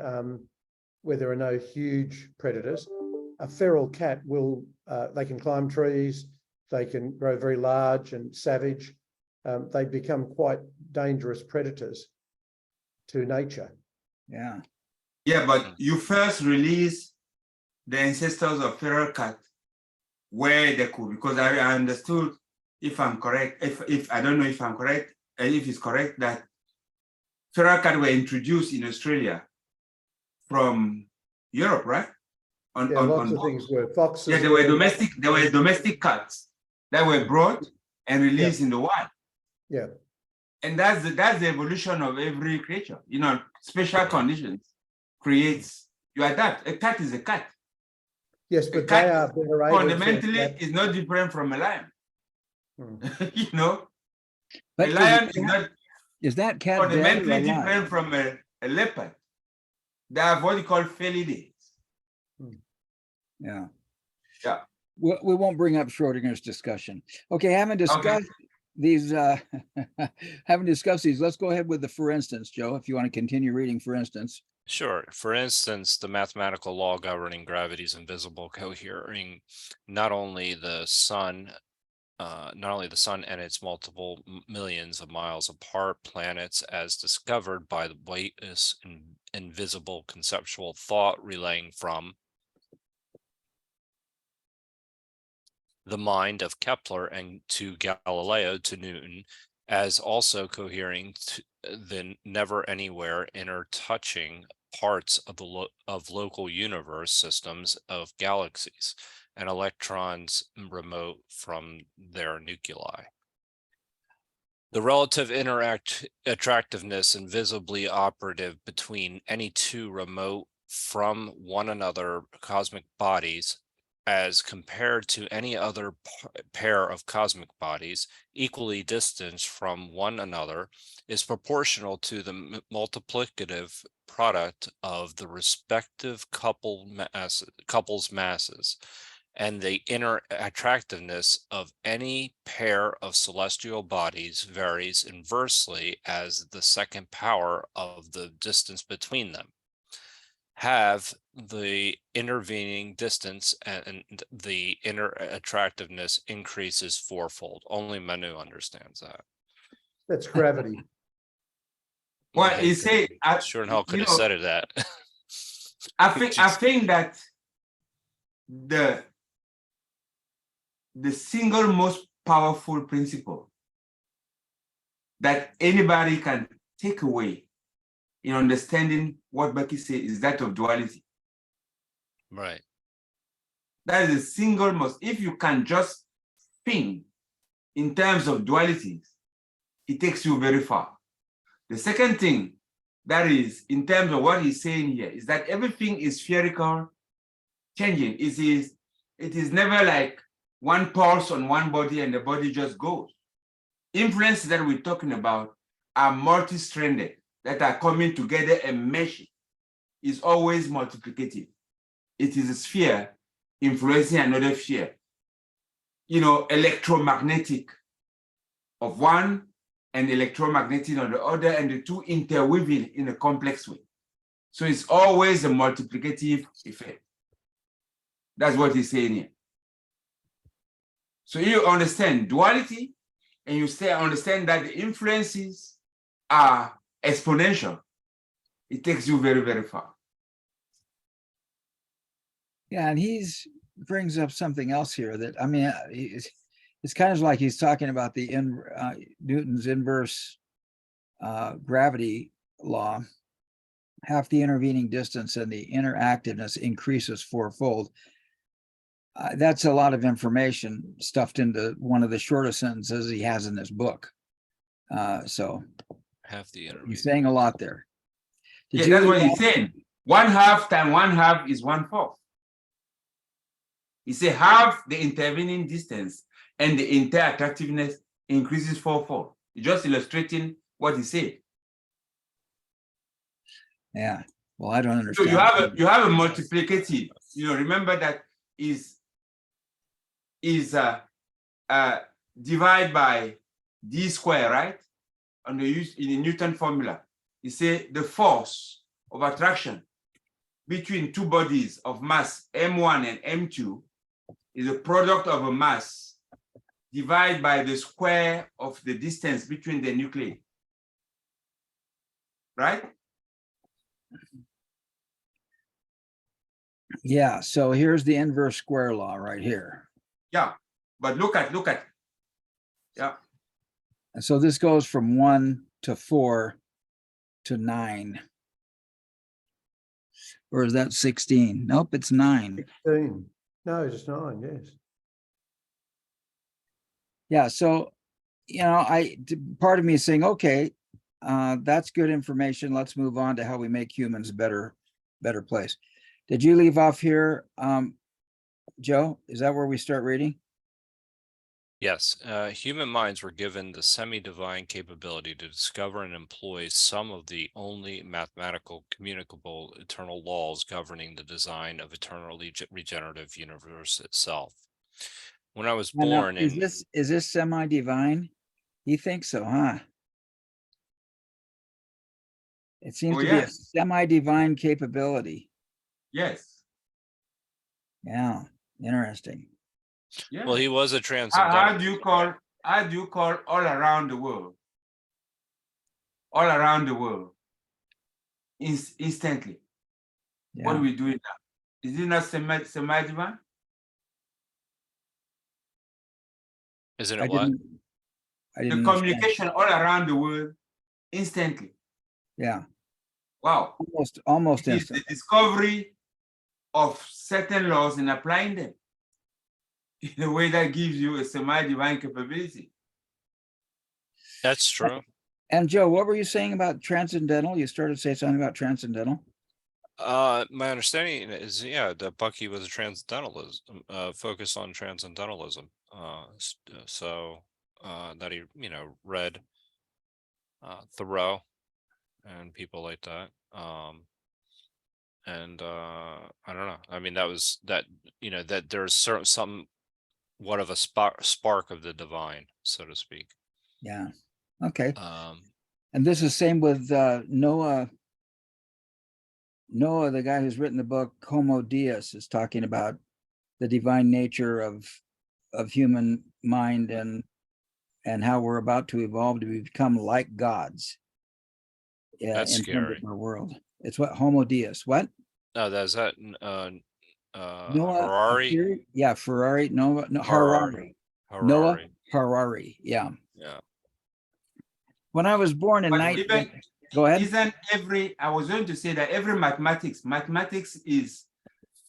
where there are no huge predators, a feral cat will, they can climb trees, they can grow very large and savage. They become quite dangerous predators to nature. Yeah. Yeah, but you first release the ancestors of feral cat where they could, because I understood, if I'm correct, if I don't know if I'm correct, if it's correct, that feral cat were introduced in Australia from Europe, right? Lots of things were foxes. Yeah, they were domestic cats that were brought and released in the wild. Yeah. And that's the evolution of every creature. You know, special conditions creates, you adapt. A cat is a cat. Yes, A but cat they are better able fundamentally to is not different from a lion. You know, But a lion is not is that cat dead or fundamentally alive? different from a leopard. They have what you call felidae. Yeah. Yeah. We won't bring up Schrodinger's discussion. Okay, having discussed these, having discussed these, let's go ahead with the for instance, Joe, if you want to continue reading, for instance. Sure. For instance, the mathematical law governing gravity's invisible cohering not only the sun and its multiple millions of miles apart planets as discovered by the weightless and invisible conceptual thought relaying from the mind of Kepler and to Galileo to Newton, as also cohering to the never anywhere intertouching parts of the local universe systems of galaxies and electrons remote from their nuclei. The relative attractiveness invisibly operative between any two remote from one another cosmic bodies as compared to any other pair of cosmic bodies equally distant from one another is proportional to the multiplicative product of the respective couple's masses, and the inner attractiveness of any pair of celestial bodies varies inversely as the second power of the distance between them. Have the intervening distance and the inner attractiveness increases fourfold. Only Manu understands that. That's gravity. Well, you say, Sure, and hell could have said it that. I think that the single most powerful principle that anybody can take away in understanding what Bucky said is that of duality. Right. That is the single most, if you can just think in terms of dualities, it takes you very far. The second thing that is in terms of what he's saying here is that everything is spherical, changing. It is never like one pulse on one body and the body just goes. Influences that we're talking about are multi-stranded, that are coming together and meshing. Is always multiplicative. It is a sphere influencing another sphere. Electromagnetic of one and electromagnetic on the other, and the two interweaving in a complex way. So it's always a multiplicative effect. That's what he's saying here. So you understand duality, and you understand that the influences are exponential. It takes you very, very far. Yeah, and brings up something else here that, I mean, it's kind of like he's talking about the Newton's inverse gravity law. Half the intervening distance and the interactiveness increases fourfold. That's a lot of information stuffed into one of the shortest sentences he has in this book. So Half the intervening. he's saying a lot there. Yeah, that's what he's saying. 1/2 times 1/2 is 1/4. He said half the intervening distance and the inter-attractiveness increases fourfold. Just illustrating what he said. Yeah. Well, I don't understand. So you have a multiplicative. Remember that is divided by d square, right? In the Newton formula. You say the force of attraction between two bodies of mass m1 and m2 is a product of a mass divided by the square of the distance between the nuclei. Right? Yeah, so here's the inverse square law right here. Yeah, but look at. Yeah. And so this goes from 1 to 4 to 9. Or is that 16? Nope, it's 9. 16. No, it's 9, yes. Yeah, so, part of me is saying, okay, that's good information. Let's move on to how we make humans a better place. Did you leave off here, Joe? Is that where we start reading? Yes, human minds were given the semi-divine capability to discover and employ some of the only mathematical communicable eternal laws governing the design of eternally regenerative universe itself. When I was I know. born Is in, this semi-divine? You think so, huh? It seems Oh, to be a yes. semi-divine capability. Yes. Yeah, interesting. Yeah. well, he was a How transcendental. do you call all around the world? All around the world. Instantly. What Yeah, are we doing now? Is it not semi-divine? Isn't I it what? didn't The understand. communication all around the world instantly. Yeah, Wow. almost It is the instant. discovery of certain laws and applying them in a way that gives you a semi-divine capability. That's true. And Joe, what were you saying about transcendental? You started to say something about transcendental. My understanding is, yeah, that Bucky was a transcendentalism, focused on transcendentalism. So that he, read Thoreau and people like that. And I don't know. I mean, that was that, that there's somewhat of a spark of the divine, so to speak. Yeah. Okay. Um, And this is same with Noah. Noah, the guy who's written the book Homo Deus, is talking about the divine nature of human mind and how we're about to evolve to become like gods. Yeah, That's in terms scary. of our world. It's what Homo Deus. What? No, that's that. Noah Harari. appeared? Yeah, Ferrari. No, Harari. Noah Harari. Harari. Yeah. Yeah. When I was born in But 19. even Go ahead. isn't I was going to say that every mathematics is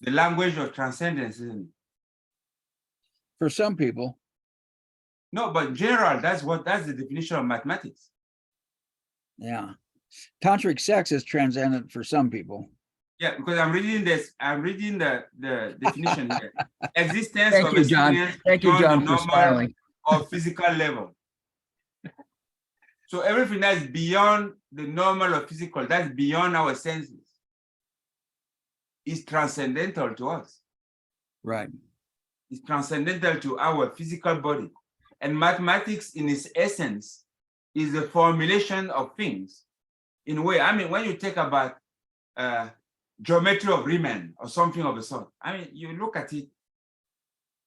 the language of transcendence, isn't it? For some people. No, but in general, that's the definition of mathematics. Yeah. Tantric sex is transcendent for some people. Yeah, because I'm reading the definition here. Existence Thank of you, John. experience Thank you, beyond John, the for normal smiling. or physical level. So everything that's beyond the normal or physical, that's beyond our senses, is transcendental to us. Right. It's transcendental to our physical body. And mathematics in its essence is the formulation of things in a way. I mean, when you take about geometry of Riemann or something of the sort, I mean, you look at it,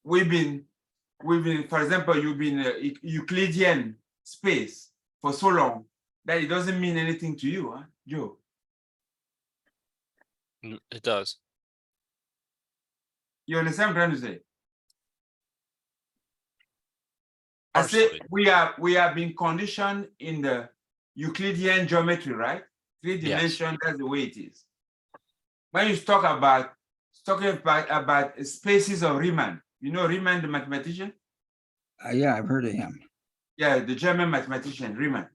we've been, for example, you've been Euclidean space for so long that it doesn't mean anything to you, huh, Joe? It does. You understand what I'm trying to say? I say Partially. we have been conditioned in the Euclidean geometry, right? 3-dimension, that's the way it is. When you talking about spaces of Riemann, you know Riemann, the mathematician? Yeah, I've heard of him. Yeah, the German mathematician, Riemann.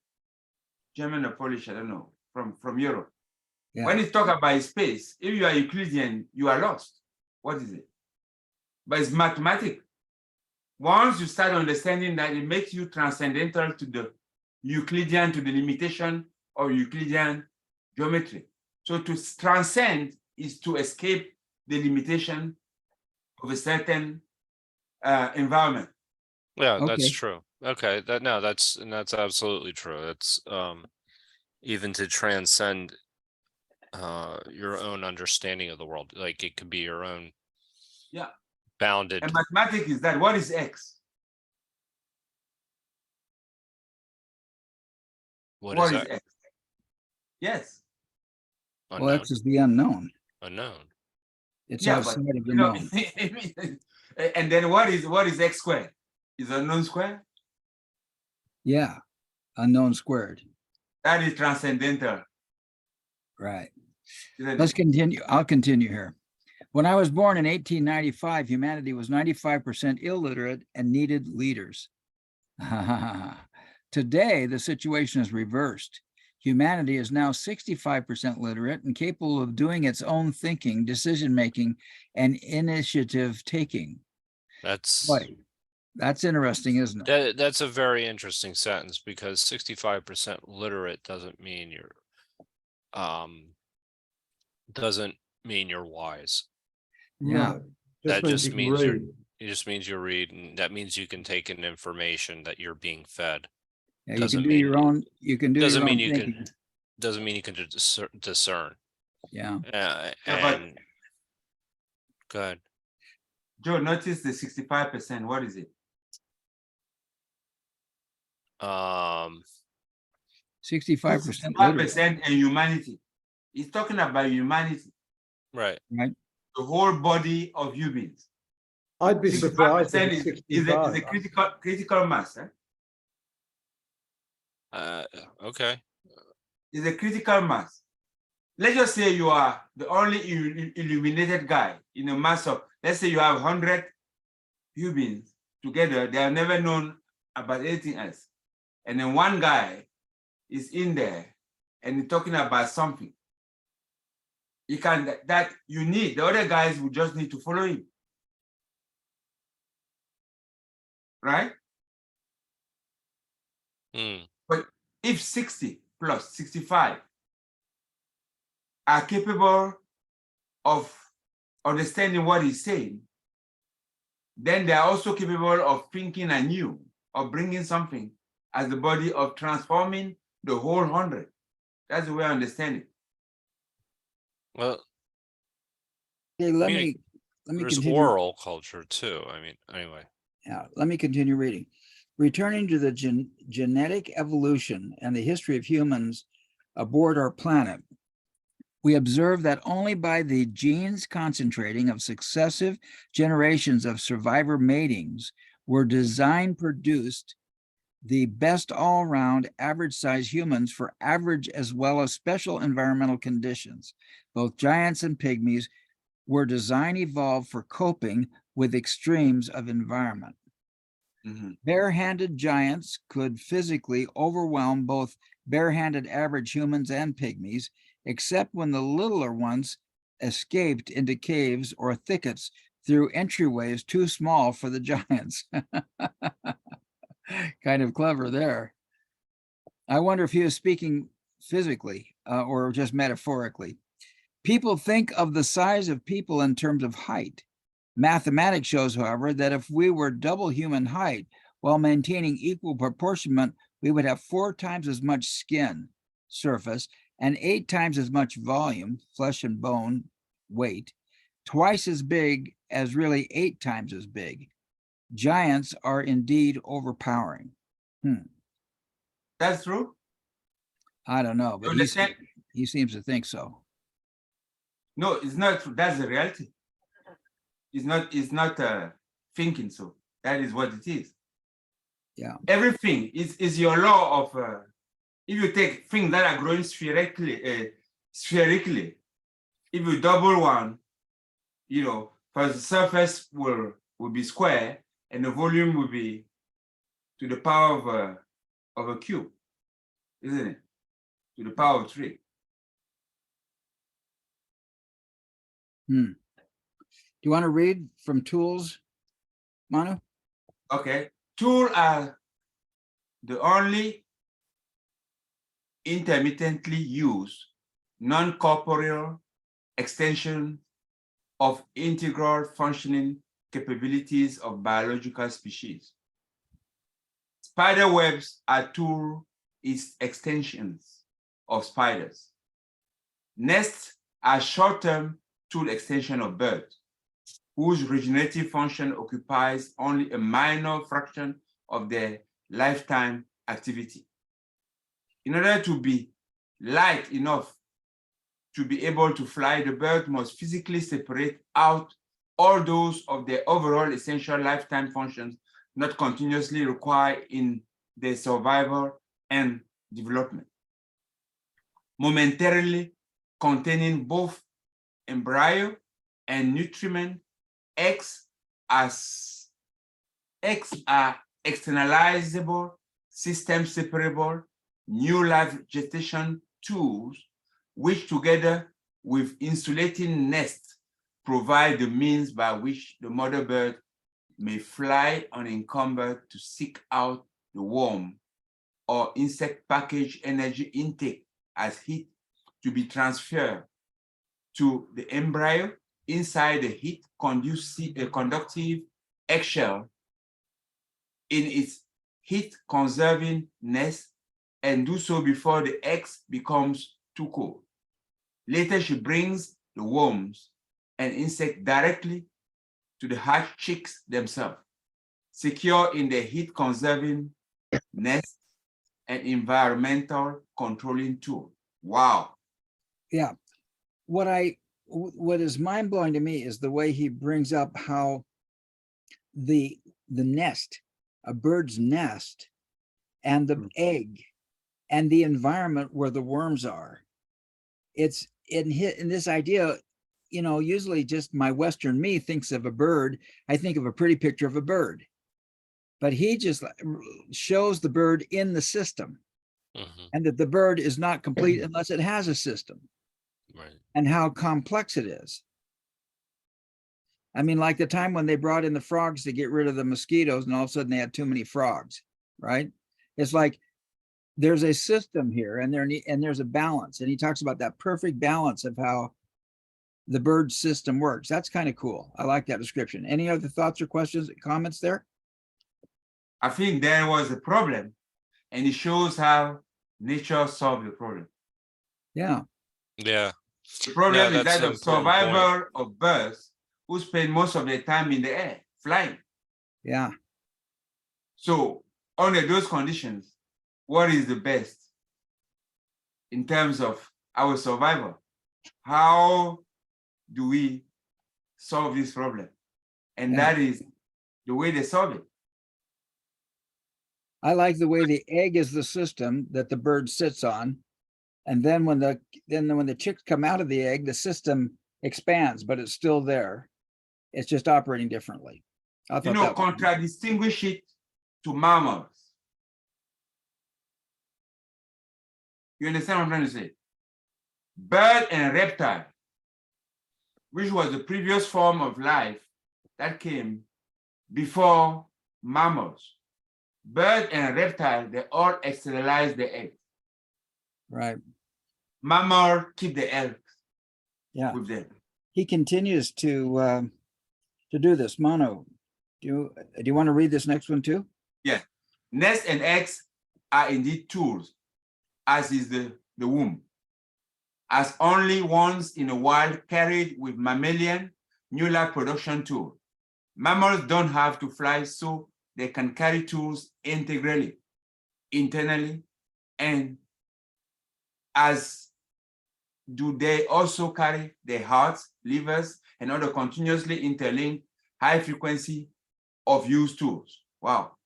German or Polish, I don't know, from Europe. Yeah. When you talk about space, if you are Euclidean, you are lost. What is it? But it's mathematics. Once you start understanding that, it makes you transcendental to the Euclidean, to the limitation of Euclidean geometry. So to transcend is to escape the limitation of a certain environment. Yeah, that's Okay. true. Okay, that's absolutely true. It's even to transcend your own understanding of the world. Like it could be your own bounded. And mathematics is that. What is X? What What is is that? X? Yes. Well, Unknown. X is the unknown. Unknown. It's Yeah, outside but of the known. and then what is X squared? Is unknown squared? Yeah. Unknown squared. That is transcendental. Right. Isn't Let's it? continue. I'll continue here. When I was born in 1895, humanity was 95% illiterate and needed leaders. Today, the situation is reversed. Humanity is now 65% literate and capable of doing its own thinking, decision-making, and initiative-taking. That's interesting, isn't it? that's a very interesting sentence, because 65% literate doesn't mean you're wise. Yeah. No, That means just you can means read. It just means you're reading. That means you can take in information that you're being fed. Yeah, you Doesn't can do mean your own, you can do doesn't your mean own you thinking. can doesn't mean you can discern. Yeah. Yeah, but And good. Joe, notice the 65%. What is it? 65% 65% and humanity. He's talking about humanity, right. right? the whole body of humans. I'd be surprised if 65% it's is a 65. critical mass. Okay. Is a critical mass. Let's just say you are the only illuminated guy in a mass of, let's say you have 100 humans together, they have never known about anything else. And then one guy is in there and he's talking about something. You can, that you need, the other guys will just need to follow him. Right? But if 60 plus 65 are capable of understanding what he's saying, then they are also capable of thinking anew, of bringing something as the body, of transforming the whole 100. That's the way I understand it. Well, Okay, let mean, me there's continue. oral culture too. I mean, anyway. Yeah, let me continue reading. Returning to the genetic evolution and the history of humans aboard our planet, we observe that only by the genes concentrating of successive generations of survivor matings were design produced the best all-round average-size humans for average as well as special environmental conditions. Both giants and pygmies were design evolved for coping with extremes of environment. Bare-handed giants could physically overwhelm both bare-handed average humans and pygmies, except when the littler ones escaped into caves or thickets through entryways too small for the giants. Kind of clever there. I wonder if he was speaking physically or just metaphorically. People think of the size of people in terms of height. Mathematics shows, however, that if we were double human height while maintaining equal proportionment, we would have 4 times as much skin surface and 8 times as much volume, flesh and bone weight, twice as big as really 8 times as big. Giants are indeed overpowering. That's true? I don't know, but he seems to think so. No, it's not true. That's the reality. It's not thinking so. That is what it is. Yeah. Everything is your law of, if you take things that are growing spherically, if you double one, you know, because the surface will be square and the volume will be to the power of a cube, isn't it? To the power of 3. Do you want to read from tools, Manu? Okay. Tools are the only intermittently used non-corporeal extension of integral functioning capabilities of biological species. Spider webs are tool extensions of spiders. Nests are short-term tool extension of birds, whose regenerative function occupies only a minor fraction of their lifetime activity. In order to be light enough to be able to fly, the bird must physically separate out all those of their overall essential lifetime functions not continuously required in their survival and development. Momentarily containing both embryo and nutriment, eggs are externalizable, system separable, new life gestation tools, which together with insulating nests provide the means by which the mother bird may fly unencumbered to seek out the worm or insect package energy intake as heat to be transferred to the embryo inside the heat conductive eggshell in its heat conserving nest and do so before the eggs becomes too cold. Later, she brings the worms and insects directly to the hatched chicks themselves, secure in the heat conserving nest and environmental controlling tool. Wow. Yeah. What is mind blowing to me is the way he brings up how the nest, a bird's nest, and the egg, and the environment where the worms are. It's in this idea, you know, usually just my Western me thinks of a bird. I think of a pretty picture of a bird, but he just shows the bird in the system, and that the bird is not complete unless it has a system. Right. And how complex it is. I mean, like the time when they brought in the frogs to get rid of the mosquitoes, and all of a sudden they had too many frogs, right? It's like there's a system here, and there's a balance, and he talks about that perfect balance of how the bird system works. That's kind of cool. I like that description. Any other thoughts or questions, comments there? I think there was a problem, and it shows how nature solved the problem. Yeah. Yeah. The problem is that's that an of important point. survival of birds who spend most of their time in the air, flying. Yeah. So under those conditions, what is the best in terms of our survival? How do we solve this problem? And Yeah. that is the way they solve it. I like the way the egg is the system that the bird sits on. And then when the chicks come out of the egg, the system expands, but it's still there. It's just operating differently. You know, contradistinguish it to mammals. You understand what I'm trying to say? Bird and reptile, which was the previous form of life that came before mammals. Bird and reptile, they all externalize the egg. Right. Mammal keep the egg with them. He continues to do this. Mono, do you want to read this next one too? Yeah. Nest and eggs are indeed tools, as is the womb, as only ones in the wild carried with mammalian neural production tool. Mammals don't have to fly, so they can carry tools integrally, internally, and as do they also carry their hearts, livers, and other continuously interlinked high frequency of use tools. Wow.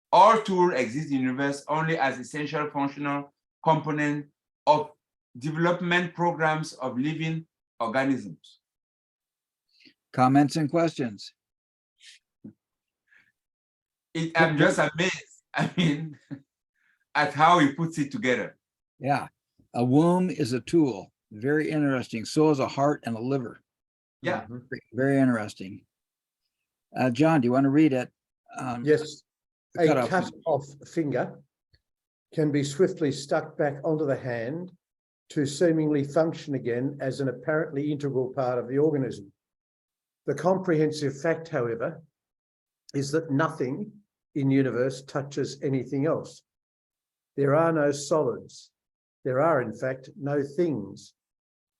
All tools exist in the universe only as essential functional component of development programs of living organisms. Comments and questions? I'm just amazed, I mean, at how he puts it together. Yeah. A womb is a tool. Very interesting. So is a heart and a liver. Yeah. Very interesting. John, do you want to read it? Yes. A cut cut off finger can be swiftly stuck back onto the hand to seemingly function again as an apparently integral part of the organism. The comprehensive fact, however, is that nothing in the universe touches anything else. There are no solids. There are, in fact, no things.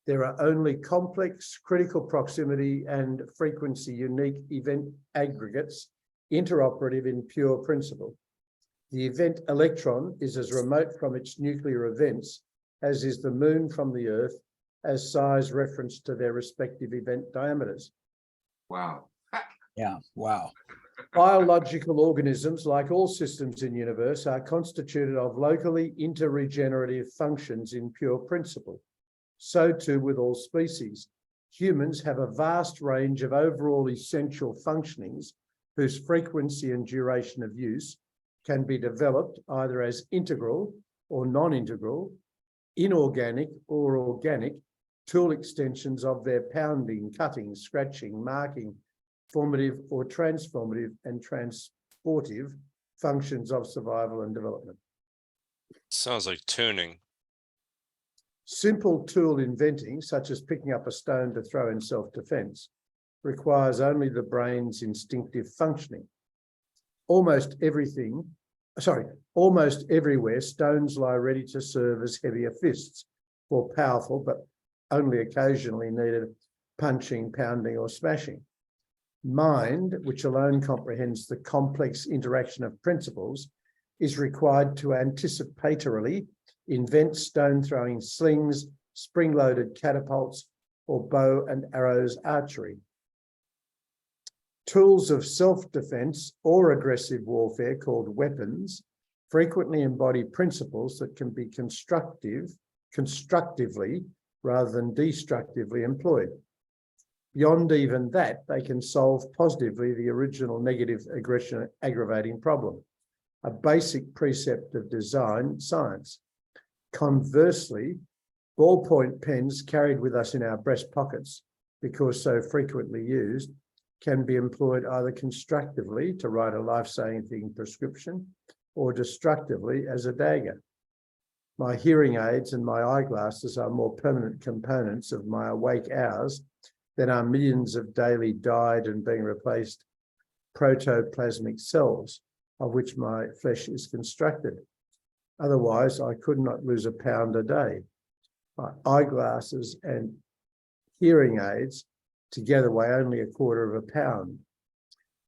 There are only complex, critical proximity and frequency unique event aggregates interoperative in pure principle. The event electron is as remote from its nuclear events as is the moon from the Earth, as size reference to their respective event diameters. Wow. Yeah, wow. Biological organisms, like all systems in the universe, are constituted of locally interregenerative functions in pure principle. So too with all species. Humans have a vast range of overall essential functionings whose frequency and duration of use can be developed either as integral or non-integral, inorganic or organic, tool extensions of their pounding, cutting, scratching, marking, formative or transformative and transportive functions of survival and development. Sounds like tuning. Simple tool inventing, such as picking up a stone to throw in self-defense, requires only the brain's instinctive functioning. Almost everywhere, stones lie ready to serve as heavier fists for powerful but only occasionally needed punching, pounding, or smashing. Mind, which alone comprehends the complex interaction of principles, is required to anticipatorily invent stone-throwing slings, spring-loaded catapults, or bow and arrows archery. Tools of self-defense or aggressive warfare, called weapons, frequently embody principles that can be constructively rather than destructively employed. Beyond even that, they can solve positively the original negative aggression aggravating problem, a basic precept of design science. Conversely, ballpoint pens carried with us in our breast pockets, because so frequently used, can be employed either constructively to write a life-saving prescription or destructively as a dagger. My hearing aids and my eyeglasses are more permanent components of my awake hours than are millions of daily dyed and being replaced protoplasmic cells of which my flesh is constructed. Otherwise, I could not lose a pound a day. My eyeglasses and hearing aids together weigh only a quarter of a pound.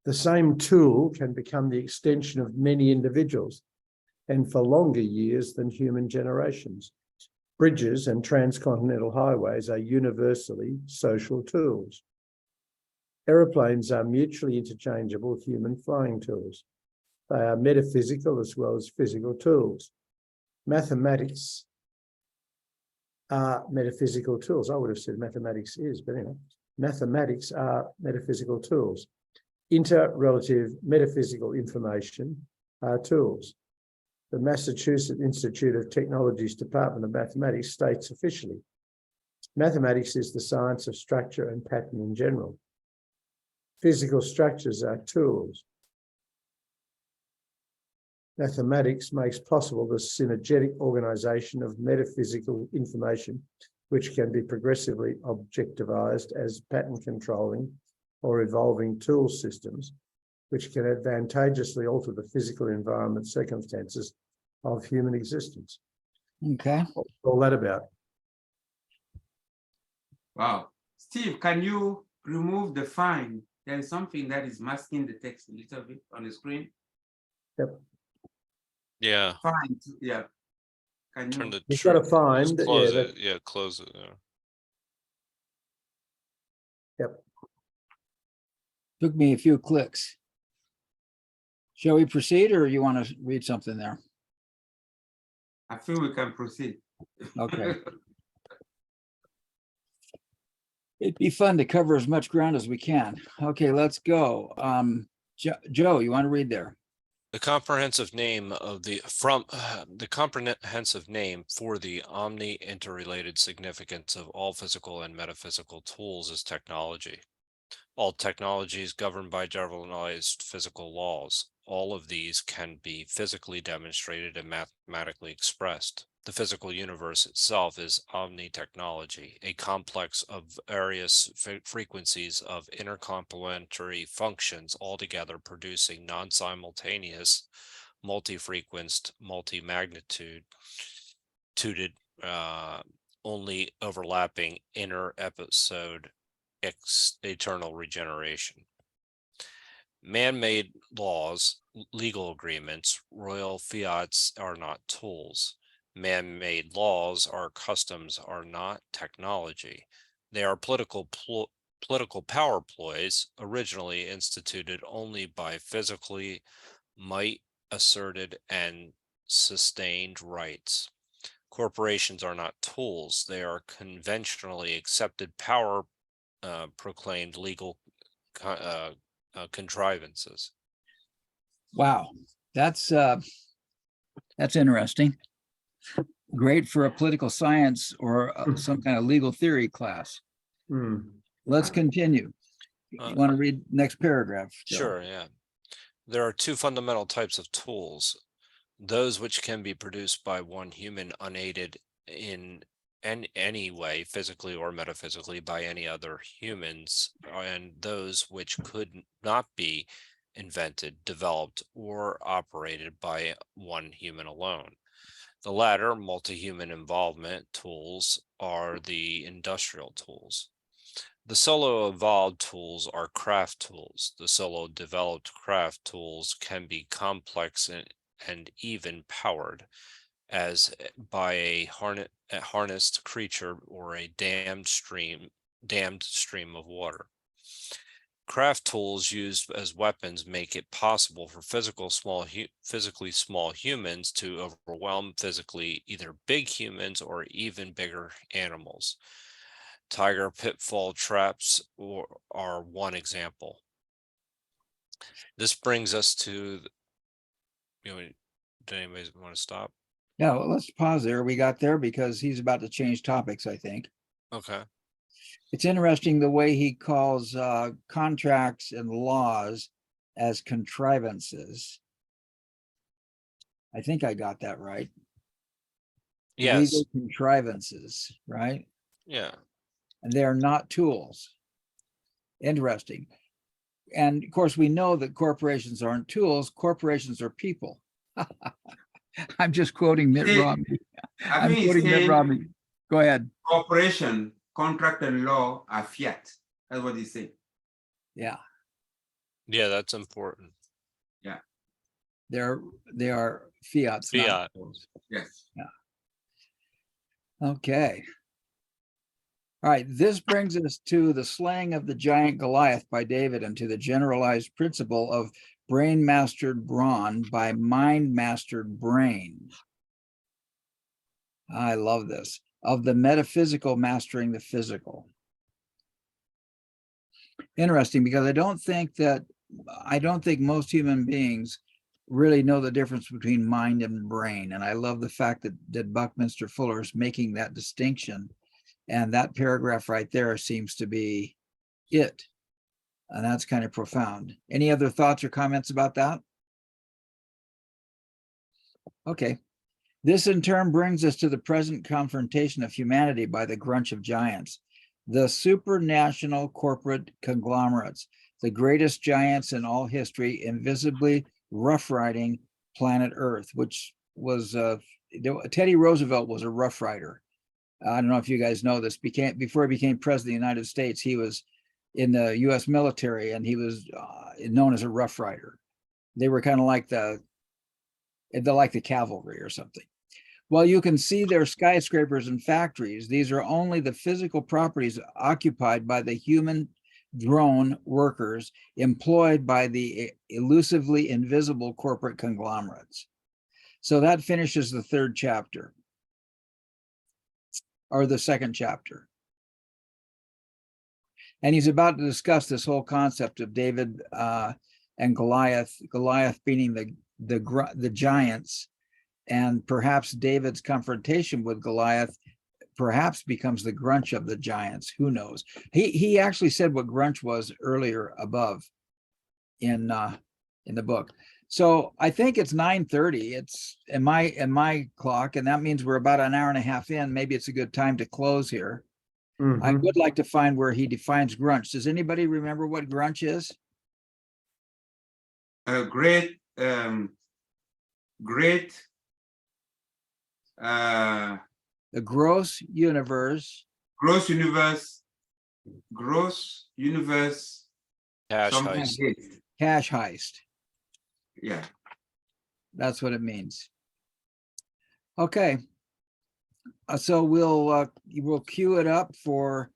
The same tool can become the extension of many individuals, and for longer years than human generations. Bridges and transcontinental highways are universally social tools. Aeroplanes are mutually interchangeable human flying tools. They are metaphysical as well as physical tools. Mathematics are metaphysical tools. I would have said mathematics is, but anyway. Mathematics are metaphysical tools. Inter-relative metaphysical information are tools. The Massachusetts Institute of Technology's Department of Mathematics states officially, mathematics is the science of structure and pattern in general. Physical structures are tools. Mathematics makes possible the synergetic organization of metaphysical information, which can be progressively objectivized as pattern controlling or evolving tool systems, which can advantageously alter the physical environment circumstances of human existence. Okay. What's all that about? Wow. Steve, can you remove the fine? There's something that is masking the text a little bit on the screen. Yep. Yeah. Fine. Yeah. Can Turn you? the You've got to find. close Yeah, it. Yeah, close it. Yeah. Yep. Took me a few clicks. Shall we proceed, or you want to read something there? I feel we can proceed. Okay. It'd be fun to cover as much ground as we can. Okay, let's go. Joe, you want to read there? The comprehensive name of the comprehensive name for the omni-interrelated significance of all physical and metaphysical tools is technology. All technology is governed by generalized physical laws. All of these can be physically demonstrated and mathematically expressed. The physical universe itself is omni-technology, a complex of various frequencies of intercomplementary functions altogether producing non-simultaneous, multi-frequenced, multi-magnitude, only overlapping inter-episode eternal regeneration. Man-made laws, legal agreements, royal fiats are not tools. Man-made laws or customs are not technology. They are political power ploys originally instituted only by physically might asserted and sustained rights. Corporations are not tools. They are conventionally accepted power proclaimed legal contrivances. Wow, that's interesting. Great for a political science or some kind of legal theory class. Let's continue. You want to read next paragraph, Joe? Sure, yeah. There are two fundamental types of tools: those which can be produced by one human unaided in any way, physically or metaphysically, by any other humans, and those which could not be invented, developed, or operated by one human alone. The latter, multi-human involvement tools, are the industrial tools. The solo evolved tools are craft tools. The solo developed craft tools can be complex and even powered, as by a harnessed creature or a dammed stream of water. Craft tools used as weapons make it possible for physically small humans to overwhelm physically either big humans or even bigger animals. Tiger pitfall traps are one example. This brings us to, did anybody want to stop? Yeah, well, let's pause there. We got there because he's about to change topics, I think. Okay. It's interesting the way he calls contracts and laws as contrivances. I think I got that right. Yes. Legal contrivances, right? Yeah. And they are not tools. Interesting. And of course, we know that corporations aren't tools. Corporations are people. I'm just quoting Mitt Romney. I I'm mean, quoting Mitt Romney. Go ahead. cooperation, contract, and law are fiat. That's what he said. Yeah, Yeah, that's important. they are fiats. not Fiat. tools. Yes. Okay. All right, this brings us to the slaying of the giant Goliath by David and to the generalized principle of brain mastered brawn by mind mastered brain. I love this. Of the metaphysical mastering the physical. Interesting, because I don't think most human beings really know the difference between mind and brain. And I love the fact that Buckminster Fuller is making that distinction. And that paragraph right there seems to be it. And that's kind of profound. Any other thoughts or comments about that? Okay. This in turn brings us to the present confrontation of humanity by the Grunch of Giants, the supranational corporate conglomerates, the greatest giants in all history, invisibly rough-riding planet Earth, which was Teddy Roosevelt was a rough rider. I don't know if you guys know this. Before he became president of the United States, he was in the U.S. military, and he was known as a rough rider. They were kind of like the cavalry or something. Well, you can see their skyscrapers and factories. These are only the physical properties occupied by the human drone workers employed by the elusively invisible corporate conglomerates. So that finishes the third chapter, or the second chapter. And he's about to discuss this whole concept of David and Goliath being the giants, and perhaps David's confrontation with Goliath perhaps becomes the Grunch of the Giants. Who knows? He actually said what Grunch was earlier above in the book. So I think it's 9:30. It's in my clock, and that means we're about an hour and a half in. Maybe it's a good time to close here. I would like to find where he defines Grunch. Does anybody remember what Grunch is? Great The gross universe. Gross universe. Cash something heist. like this. Cash heist. Yeah. That's what it means. Okay. So we'll queue it up for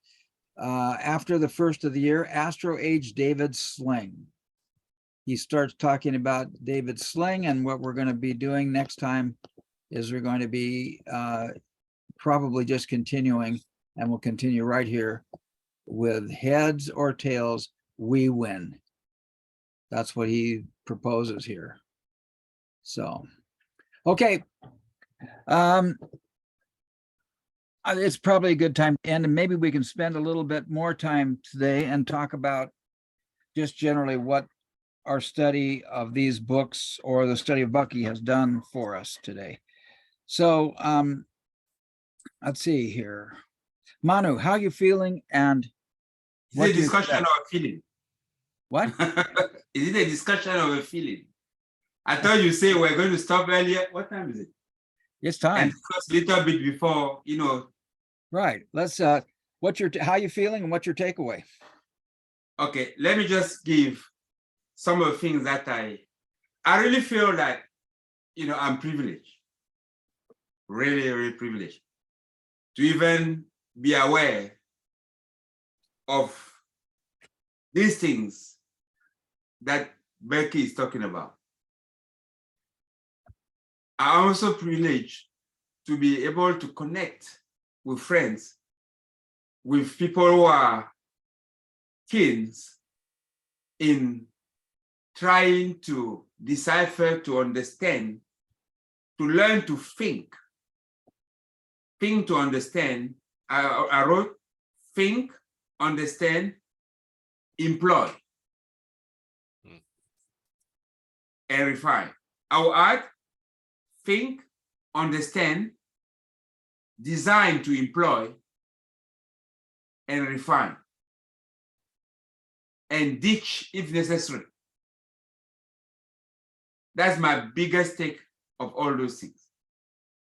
after the first of the year, ASTRO-AGE David's Sling. He starts talking about David's Sling, and what we're going to be doing next time is we're going to be probably just continuing, and we'll continue right here with heads or tails, we win. That's what he proposes here. So, okay. It's probably a good time to end, and maybe we can spend a little bit more time today and talk about just generally what our study of these books or the study of Bucky has done for us today. So Let's see here. Manu, how you feeling? And Is what it a do you discussion expect? or a feeling? What? Is it a discussion or a feeling? I thought you say we're going to stop earlier. What time is it? It's And time. discuss a little bit before, you know. Right. Let's, how you feeling and what's your takeaway? Okay, let me just give some of the things that I really feel that, you know, I'm privileged, really, really privileged to even be aware of these things that Becky is talking about. I'm also privileged to be able to connect with friends, with people who are keen in trying to decipher, to understand, to learn to think to understand. I wrote think, understand, employ, and refine. I will add think, understand, design to employ, and refine, and ditch if necessary. That's my biggest take of all those things.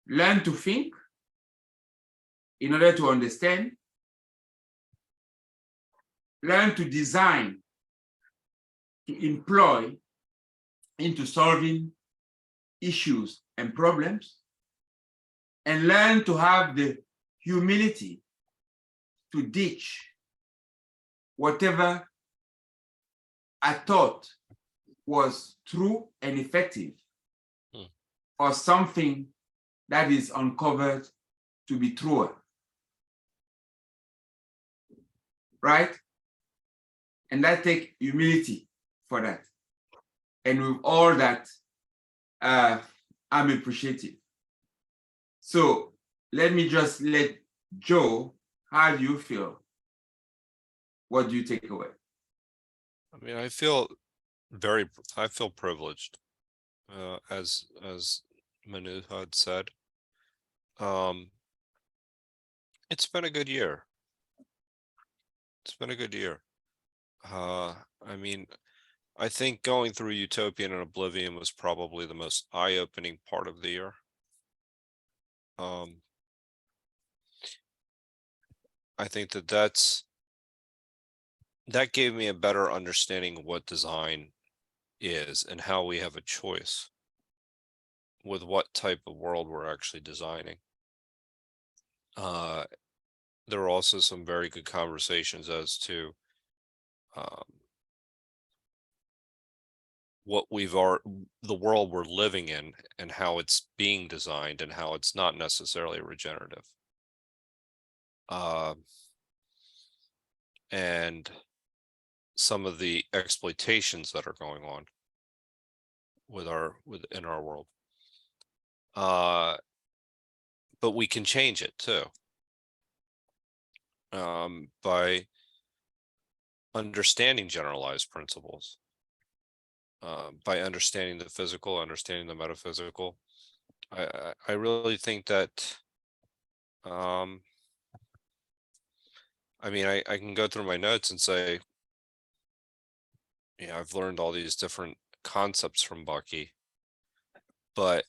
Learn to think in order to understand. Learn to design, to employ into solving issues and problems, and learn to have the humility to ditch whatever I thought was true and effective, or something that is uncovered to be truer. Right? And that takes humility for that. And with all that, I'm appreciative. So let me just let Joe, how do you feel? What do you take away? I mean, I feel privileged, as Manu had said. It's been a good year. It's been a good year. I mean, I think going through Utopian and Oblivion was probably the most eye-opening part of the year. I think that gave me a better understanding of what design is and how we have a choice with what type of world we're actually designing. There were also some very good conversations as to the world we're living in and how it's being designed and how it's not necessarily regenerative. And some of the exploitations that are going on within our world. But we can change it too. By understanding generalized principles, by understanding the physical, understanding the metaphysical. I really think that, I mean, I can go through my notes and say, yeah, I've learned all these different concepts from Bucky, but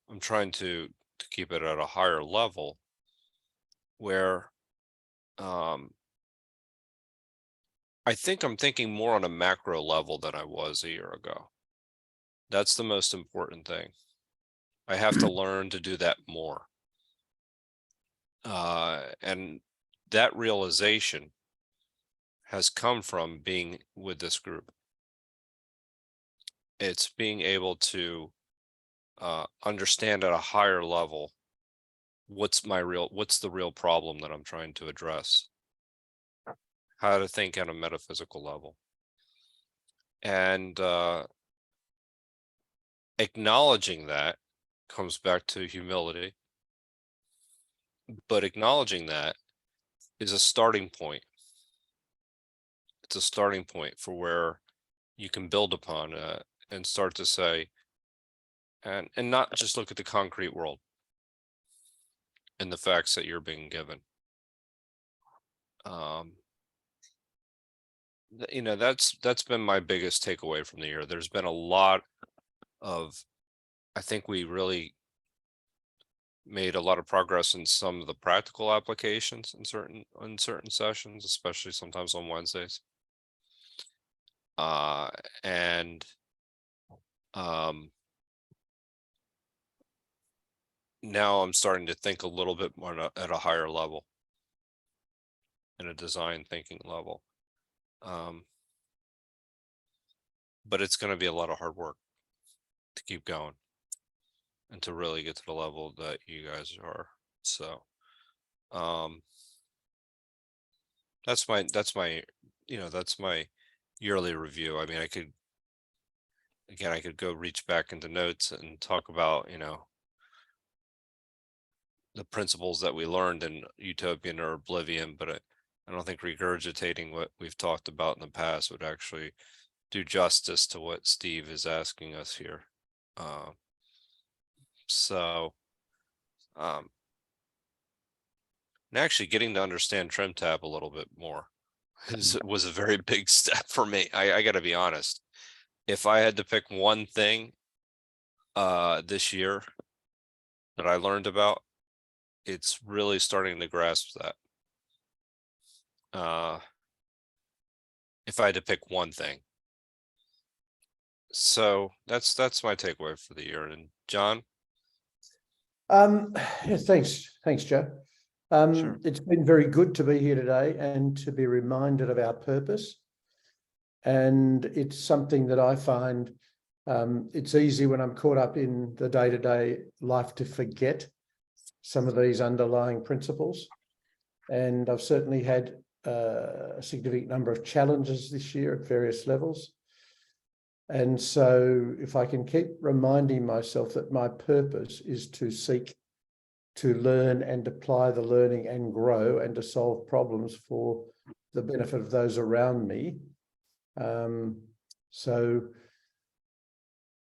I'm trying to keep it at a higher level where I think I'm thinking more on a macro level than I was a year ago. That's the most important thing. I have to learn to do that more. And that realization has come from being with this group. It's being able to understand at a higher level what's the real problem that I'm trying to address. How to think at a metaphysical level. And acknowledging that comes back to humility. But acknowledging that is a starting point. It's a starting point for where you can build upon and start to say, and not just look at the concrete world. in the facts that you're being given. You know, that's been my biggest takeaway from the year. There's been a lot of, I think we really made a lot of progress in some of the practical applications in certain sessions, especially sometimes on Wednesdays. And now I'm starting to think a little bit more at a higher level, in a design thinking level. But it's going to be a lot of hard work to keep going and to really get to the level that you guys are. So that's my you know, that's my yearly review. I mean, I could go reach back into notes and talk about, you know, the principles that we learned in Utopian or Oblivion, but I don't think regurgitating what we've talked about in the past would actually do justice to what Steve is asking us here. And actually getting to understand trim tab a little bit more was a very big step for me. I got to be honest. If I had to pick one thing this year that I learned about, it's really starting to grasp that. If I had to pick one thing. So that's my takeaway for the year. And John? Yeah, thanks, Joe. Sure. It's been very good to be here today and to be reminded of our purpose. And it's something that I find it's easy when I'm caught up in the day-to-day life to forget some of these underlying principles. And I've certainly had a significant number of challenges this year at various levels. And so if I can keep reminding myself that my purpose is to seek to learn and apply the learning and grow and to solve problems for the benefit of those around me. So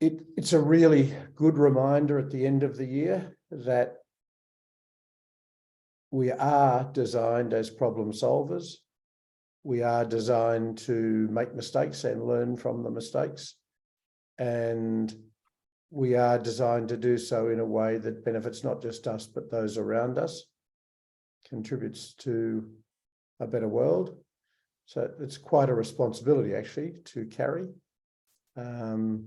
it's a really good reminder at the end of the year that we are designed as problem solvers. We are designed to make mistakes and learn from the mistakes. And we are designed to do so in a way that benefits not just us, but those around us, contributes to a better world. So it's quite a responsibility actually to carry, because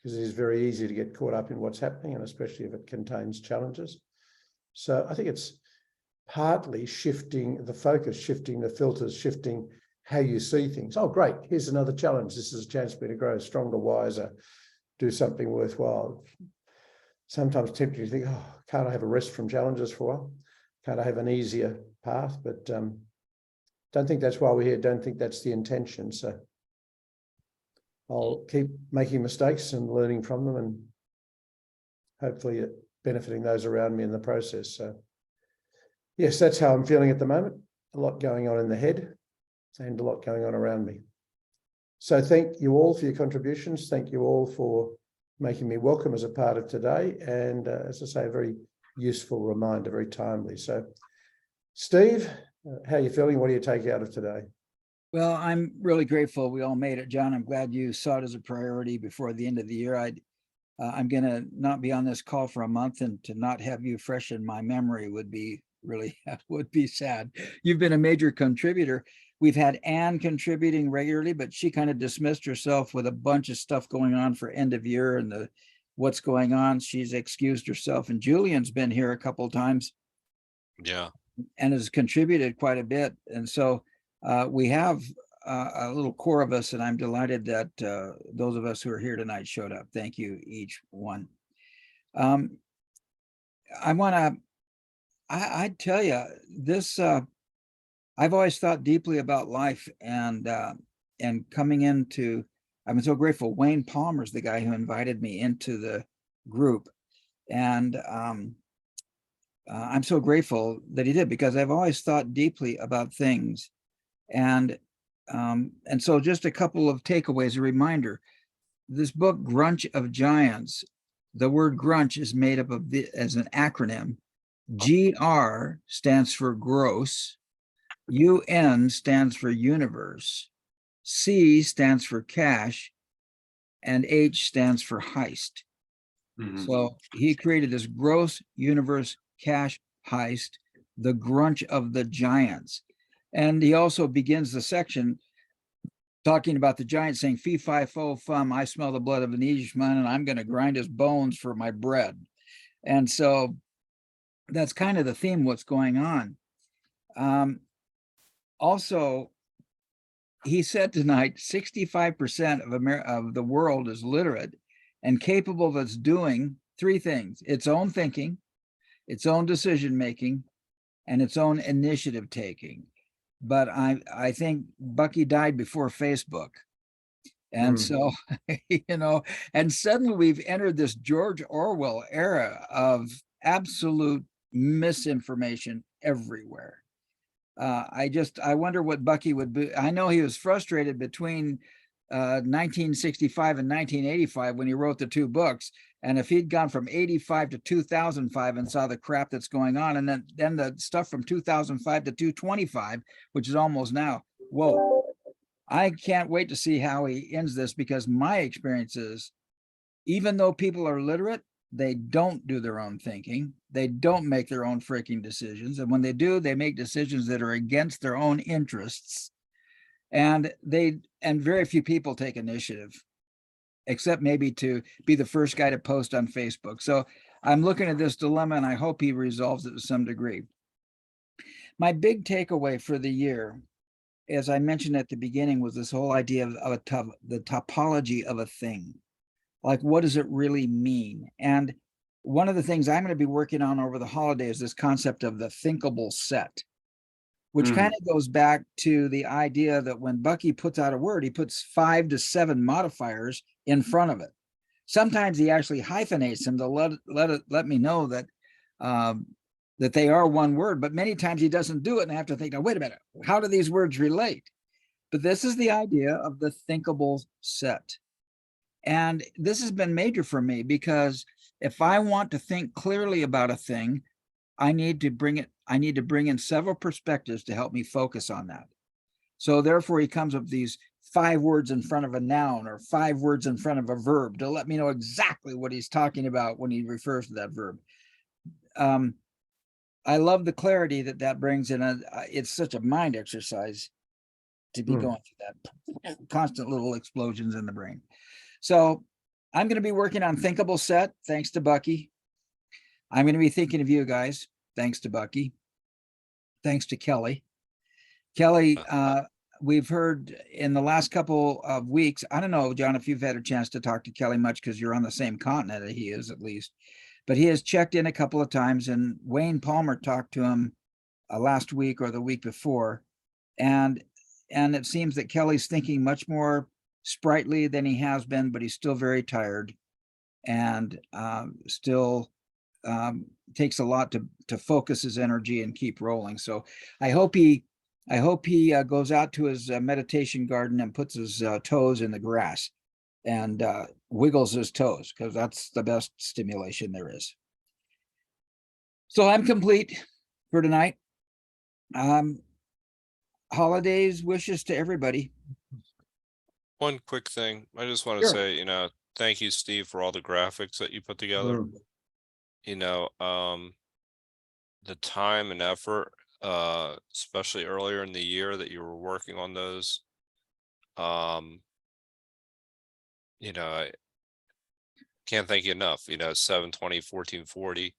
it is very easy to get caught up in what's happening, and especially if it contains challenges. So I think it's partly shifting the focus, shifting the filters, shifting how you see things. Oh, great, here's another challenge. This is a chance for me to grow stronger, wiser, do something worthwhile. Sometimes tempted to think, oh, can't I have a rest from challenges for a while? Can't I have an easier path? But don't think that's why we're here. Don't think that's the intention. So I'll keep making mistakes and learning from them, and hopefully benefiting those around me in the process. So yes, that's how I'm feeling at the moment. A lot going on in the head and a lot going on around me. So thank you all for your contributions. Thank you all for making me welcome as a part of today. And as I say, a very useful reminder, very timely. So Steve, how are you feeling? What do you take out of today? Well, I'm really grateful we all made it, John. I'm glad you saw it as a priority before the end of the year. I'm going to not be on this call for a month, and to not have you fresh in my memory would be really, would be sad. You've been a major contributor. We've had Anne contributing regularly, but she kind of dismissed herself with a bunch of stuff going on for end of year and what's going on. She's excused herself, and Julian's been here a couple of times. Yeah. And has contributed quite a bit. And so we have a little core of us, and I'm delighted that those of us who are here tonight showed up. Thank you, each one. I'd tell you this, I've always thought deeply about life, and coming into, I'm so grateful. Wayne Palmer's the guy who invited me into the group. And I'm so grateful that he did, because I've always thought deeply about things. And so just a couple of takeaways, a reminder. This book, Grunch of Giants, the word grunch is made up of as an acronym. GR stands for gross, UN stands for universe, C stands for cash, and H stands for heist. So he created this gross universe cash heist, the Grunch of the Giants. And he also begins the section talking about the giant saying, fee, fi, fo, fum, I smell the blood of an Englishman, and I'm going to grind his bones for my bread. And so that's kind of the theme, what's going on. Also, he said tonight, 65% of the world is literate and capable of its doing three things: its own thinking, its own decision-making, and its own initiative taking. But I think Bucky died before Facebook. And so, and suddenly we've entered this George Orwell era of absolute misinformation everywhere. I wonder what Bucky would be. I know he was frustrated between 1965 and 1985 when he wrote the two books. And if he'd gone from 85 to 2005 and saw the crap that's going on, and then the stuff from 2005 to 225, which is almost now, whoa, I can't wait to see how he ends this, because my experience is, even though people are literate, they don't do their own thinking. They don't make their own freaking decisions. And when they do, they make decisions that are against their own interests. And very few people take initiative, except maybe to be the first guy to post on Facebook. So I'm looking at this dilemma, and I hope he resolves it to some degree. My big takeaway for the year, as I mentioned at the beginning, was this whole idea of the topology of a thing. Like, what does it really mean? And one of the things I'm going to be working on over the holidays is this concept of the thinkable set, which kind of goes back to the idea that when Bucky puts out a word, he puts 5 to 7 modifiers in front of it. Sometimes he actually hyphenates them to let me know that that they are one word, but many times he doesn't do it, and I have to think, now, wait a minute, how do these words relate? But this is the idea of the thinkable set. And this has been major for me, because if I want to think clearly about a thing, I need to bring in several perspectives to help me focus on that. So therefore, he comes up with these 5 words in front of a noun or 5 words in front of a verb to let me know exactly what he's talking about when he refers to that verb. I love the clarity that brings in. It's such a mind exercise to be going through that constant little explosions in the brain. So I'm going to be working on thinkable set, thanks to Bucky. I'm going to be thinking of you guys, thanks to Bucky. Thanks to Kelly. Kelly, we've heard in the last couple of weeks, I don't know, John, if you've had a chance to talk to Kelly much, because you're on the same continent that he is, at least. But he has checked in a couple of times, and Wayne Palmer talked to him last week or the week before. And it seems that Kelly's thinking much more sprightly than he has been, but he's still very tired, and still takes a lot to focus his energy and keep rolling. So I hope he goes out to his meditation garden and puts his toes in the grass and wiggles his toes, because that's the best stimulation there is. So I'm complete for tonight. Holidays wishes to everybody. One quick thing. I just want to say, thank you, Steve, for all the graphics that you put together. The time and effort, especially earlier in the year that you were working on those. I can't thank you enough. 720, 1440,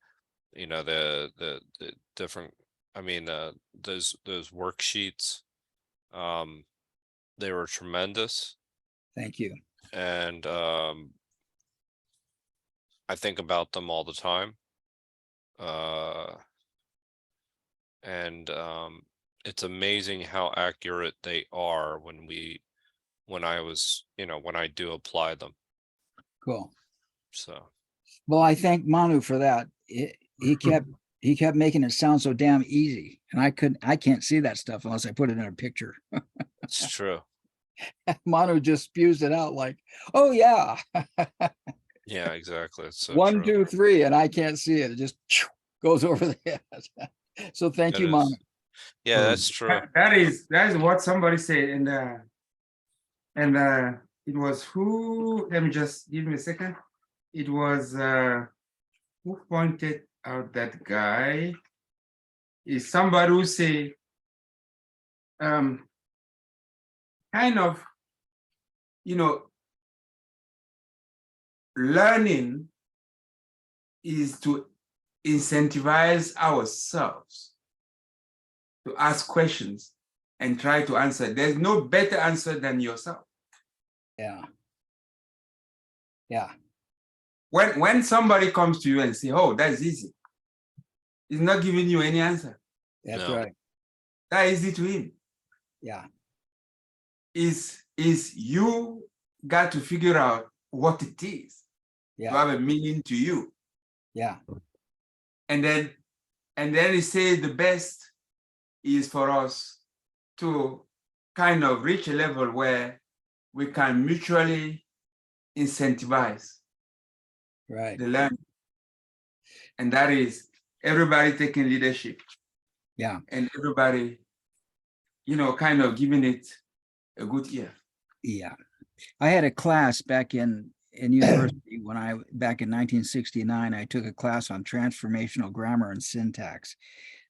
the different, those worksheets, they were tremendous. Thank you. And I think about them all the time. It's amazing how accurate they are when I do apply them. Cool. So, well, I thank Manu for that. He kept making it sound so damn easy, and I can't see that stuff unless I put it in a picture. it's true. Manu just spews it out like, oh yeah. Yeah, exactly. It's so 1, true. 2, 3, and I can't see it. It just goes over the head. So thank It you, is. Mom. Yeah, that's true. That is what somebody said, and it was who? Let me just give me a second. It was who pointed out that guy? Is somebody who say kind of, learning is to incentivize ourselves to ask questions and try to answer. There's no better answer than yourself. Yeah. Yeah. When somebody comes to you and say, "Oh, that's easy," he's not giving you any answer. That's No. right. That easy to him. Yeah. Is you got to figure out what it is to Yeah. have a meaning to you. Yeah. And then he says the best is for us to kind of reach a level where we can mutually incentivize Right. the learning. And that is everybody taking leadership. Yeah. And everybody, kind of giving it a good ear. Yeah. I had a class back in university back in 1969, I took a class on transformational grammar and syntax.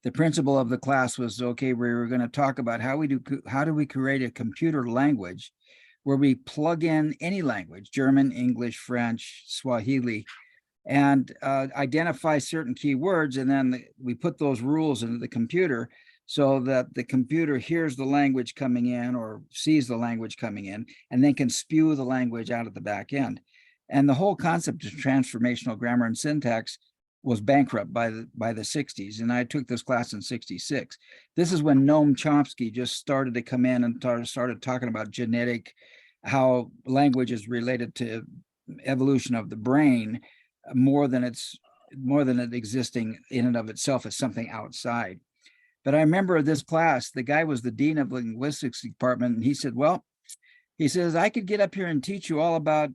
The principle of the class was, okay, we were going to talk about how do we create a computer language where we plug in any language, German, English, French, Swahili, and identify certain key words. And then we put those rules into the computer so that the computer hears the language coming in or sees the language coming in, and then can spew the language out at the back end. And the whole concept of transformational grammar and syntax was bankrupt by the 60s. And I took this class in 66. This is when Noam Chomsky just started to come in and started talking about genetic, how language is related to evolution of the brain more than it existing in and of itself as something outside. But I remember this class, the guy was the dean of linguistics department, and he said, well, he says, I could get up here and teach you all about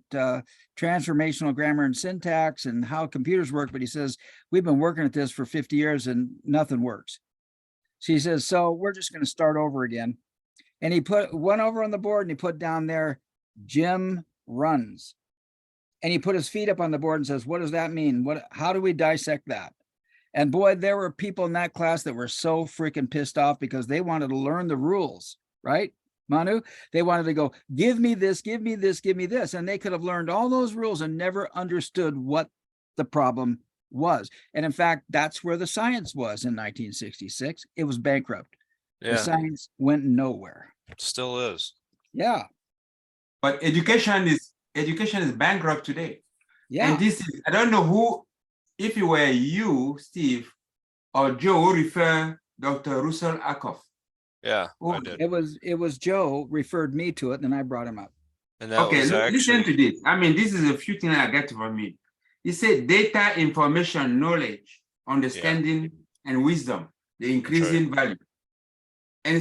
transformational grammar and syntax and how computers work. But he says, we've been working at this for 50 years and nothing works. So he says, so we're just going to start over again. And he went over on the board and he put down there, Jim runs. And he put his feet up on the board and says, what does that mean? How do we dissect that? And boy, there were people in that class that were so freaking pissed off because they wanted to learn the rules, right? Manu, they wanted to go, give me this, give me this, give me this. And they could have learned all those rules and never understood what the problem was. And in fact, that's where the science was in 1966. It was bankrupt. Yeah, The science went nowhere. it still is. Yeah. But education is bankrupt today. Yeah. And this is, I don't know who, if it were you, Steve, or Joe, who refer Dr. Russell Ackoff. Yeah, Oh, I did. It was Joe referred me to it, and I brought him up. And that Okay, was listen to this. I mean, this is a few things I get from me. He said data, information, knowledge, understanding, and wisdom, the increasing value. And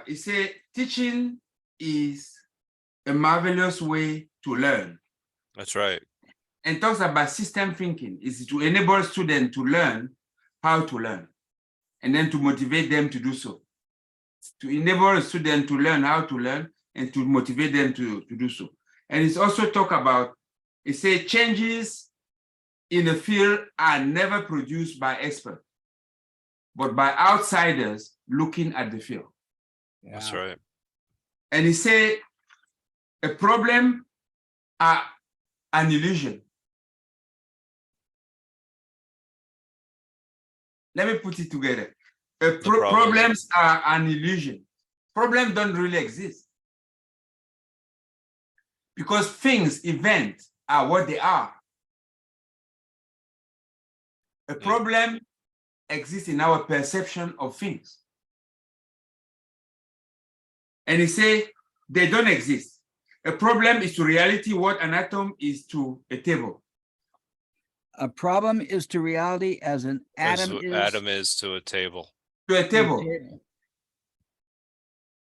he said teaching is a marvelous way to learn. That's right. And talks about system thinking is to enable students to learn how to learn, and then to motivate them to do so. To enable a student to learn how to learn and to motivate them to do so. And it's also talk about, it says changes in the field are never produced by experts, but by outsiders looking at the field. That's right. And he said a problem are an illusion. Let me put it together. Problems are an illusion. Problems don't really exist. Because things, events, are what they are. A problem exists in our perception of things. And he say they don't exist. A problem is to reality what an atom is to a table. A problem is to reality as an atom is to a table. To a table.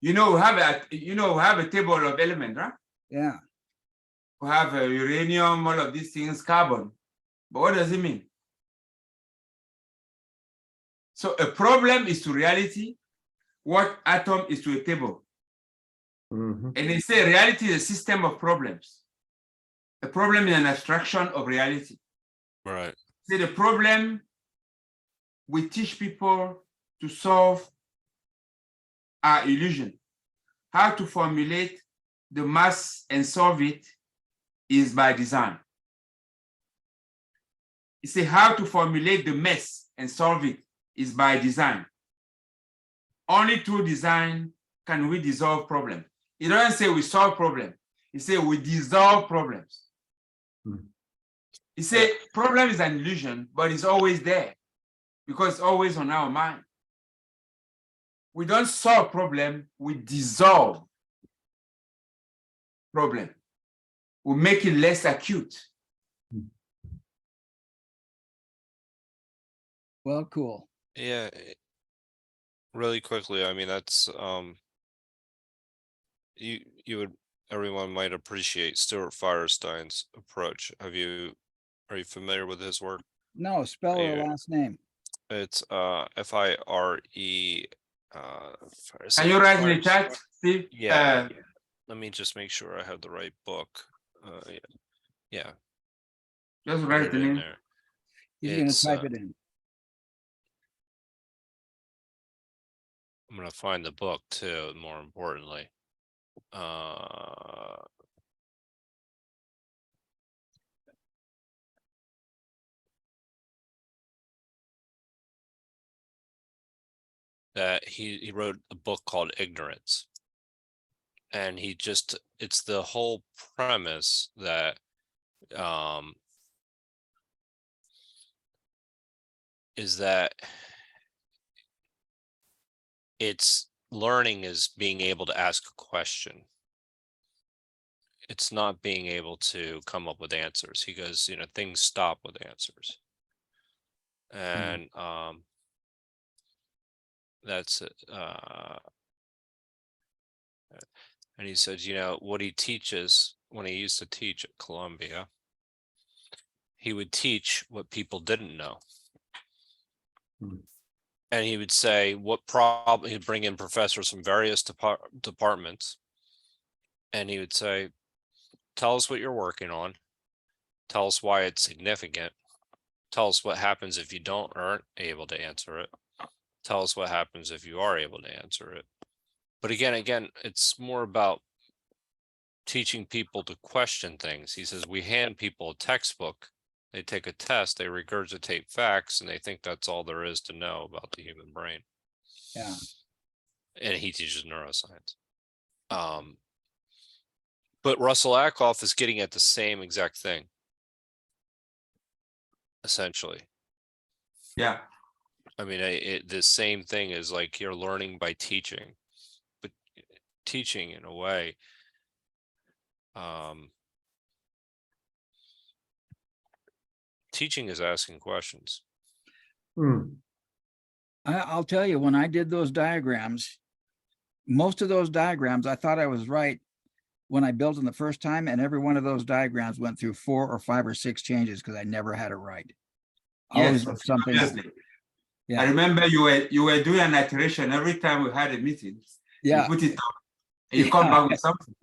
We have a table of elements, right? Yeah. We have uranium, all of these things, carbon. But what does it mean? So a problem is to reality what atom is to a table. Mhm. And they say reality is a system of problems. A problem is an abstraction of reality. Right. See, the problem we teach people to solve are illusion. How to formulate the mass and solve it is by design. You say how to formulate the mess and solve it is by design. Only through design can we dissolve problems. It doesn't say we solve problems. It says we dissolve problems. It says problem is an illusion, but it's always there because it's always on our mind. We don't solve problem, we dissolve problem. We make it less acute. Well, cool. Yeah. Really quickly, I mean, that's you would everyone might appreciate Stuart Firestein's approach. Are you familiar with his work? No, spell her Yeah. last name. It's F-I-R-E Can you write in the chat, Steve? Yeah. Let me just make sure I have the right book. Yeah. Just Put write it the in name. there. He's going It's, to type it in. I'm gonna find the book too, more importantly. That he wrote a book called Ignorance. And it's the whole premise that is that it's learning is being able to ask a question. It's not being able to come up with answers. He goes, things stop with answers. And that's and he said, what he teaches when he used to teach at Columbia, he would teach what people didn't know. And he would say what problem, he'd bring in professors from various departments. And he would say, tell us what you're working on. Tell us why it's significant. Tell us what happens if you aren't able to answer it. Tell us what happens if you are able to answer it. But again, it's more about teaching people to question things. He says, we hand people a textbook, they take a test, they regurgitate facts, and they think that's all there is to know about the human brain. Yeah. And he teaches neuroscience. But Russell Ackoff is getting at the same exact thing, essentially. Yeah. I mean, the same thing is like you're learning by teaching, but teaching in a way, teaching is asking questions. I'll tell you, when I did those diagrams, most of those diagrams, I thought I was right when I built them the first time, and every one of those diagrams went through 4 or 5 or 6 changes because I never had it right. Yes, Always something. obviously. Yeah. I remember you were doing an iteration every time we had a meeting. Yeah. You put it up and you come back with something.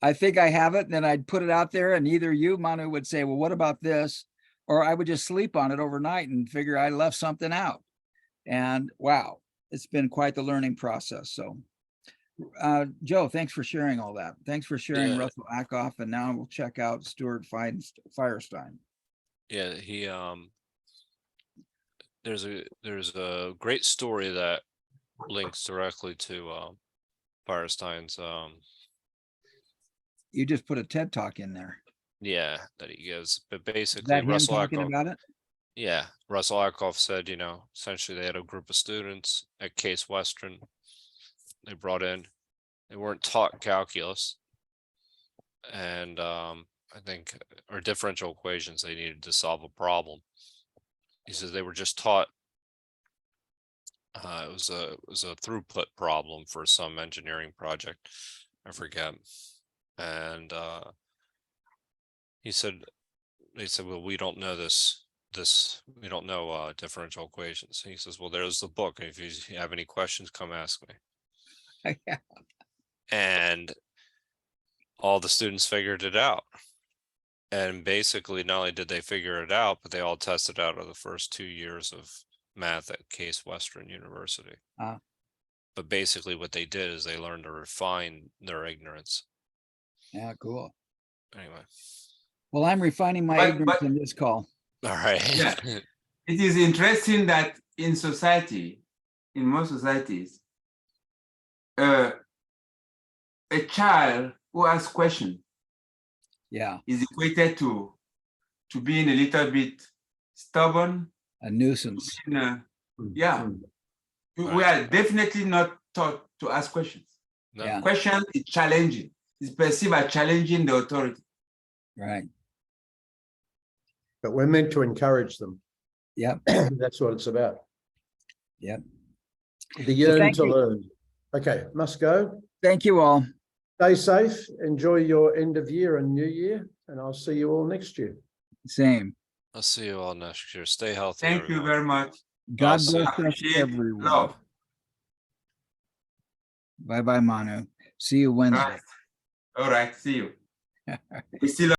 I think I have it, and then I'd put it out there, and either you, Manu, would say, well, what about this? Or I would just sleep on it overnight and figure I left something out. And wow, it's been quite the learning process. So Joe, thanks for sharing all that. Thanks for sharing Russell Ackoff, and now we'll check out Stuart Firestein. Yeah, he there's a great story that links directly to Firestein's You just put a TED Talk in there. Yeah, that he gives. But basically, Is that him Russell talking Ackoff, about it? yeah, Russell Ackoff said, essentially they had a group of students at Case Western. They brought in, they weren't taught calculus, and I think, or differential equations. They needed to solve a problem. He says they were just taught. It was a throughput problem for some engineering project. I forget. And he said, they said, well, we don't know this we don't know differential equations. He says, well, there's the book. If you have any questions, come ask me. And all the students figured it out. And basically, not only did they figure it out, but they all tested out of the first 2 years of math at Case Western University. Ah. But basically what they did is they learned to refine their ignorance. Yeah, cool. Anyway. Well, I'm refining my ignorance in this call. All right. Yeah. It is interesting that in society, in most societies, a child who asks questions Yeah, is equated to being a little bit stubborn. a nuisance. Yeah, we are definitely not taught to ask questions. No. Yeah. Question is challenging. It's perceived as challenging the authority. Right. But we're meant to encourage them. Yep. That's what it's about. Yep. The yearn thank to you. learn. Okay, must go. Thank you all. Stay safe. Enjoy your end of year and new year. And I'll see you all next year. Same. I'll see you all next year. Stay healthy. Thank you everyone. very much. God Awesome. bless us, Appreciate everyone. love. Bye-bye, Manu. See you Wednesday. All right. See you. We still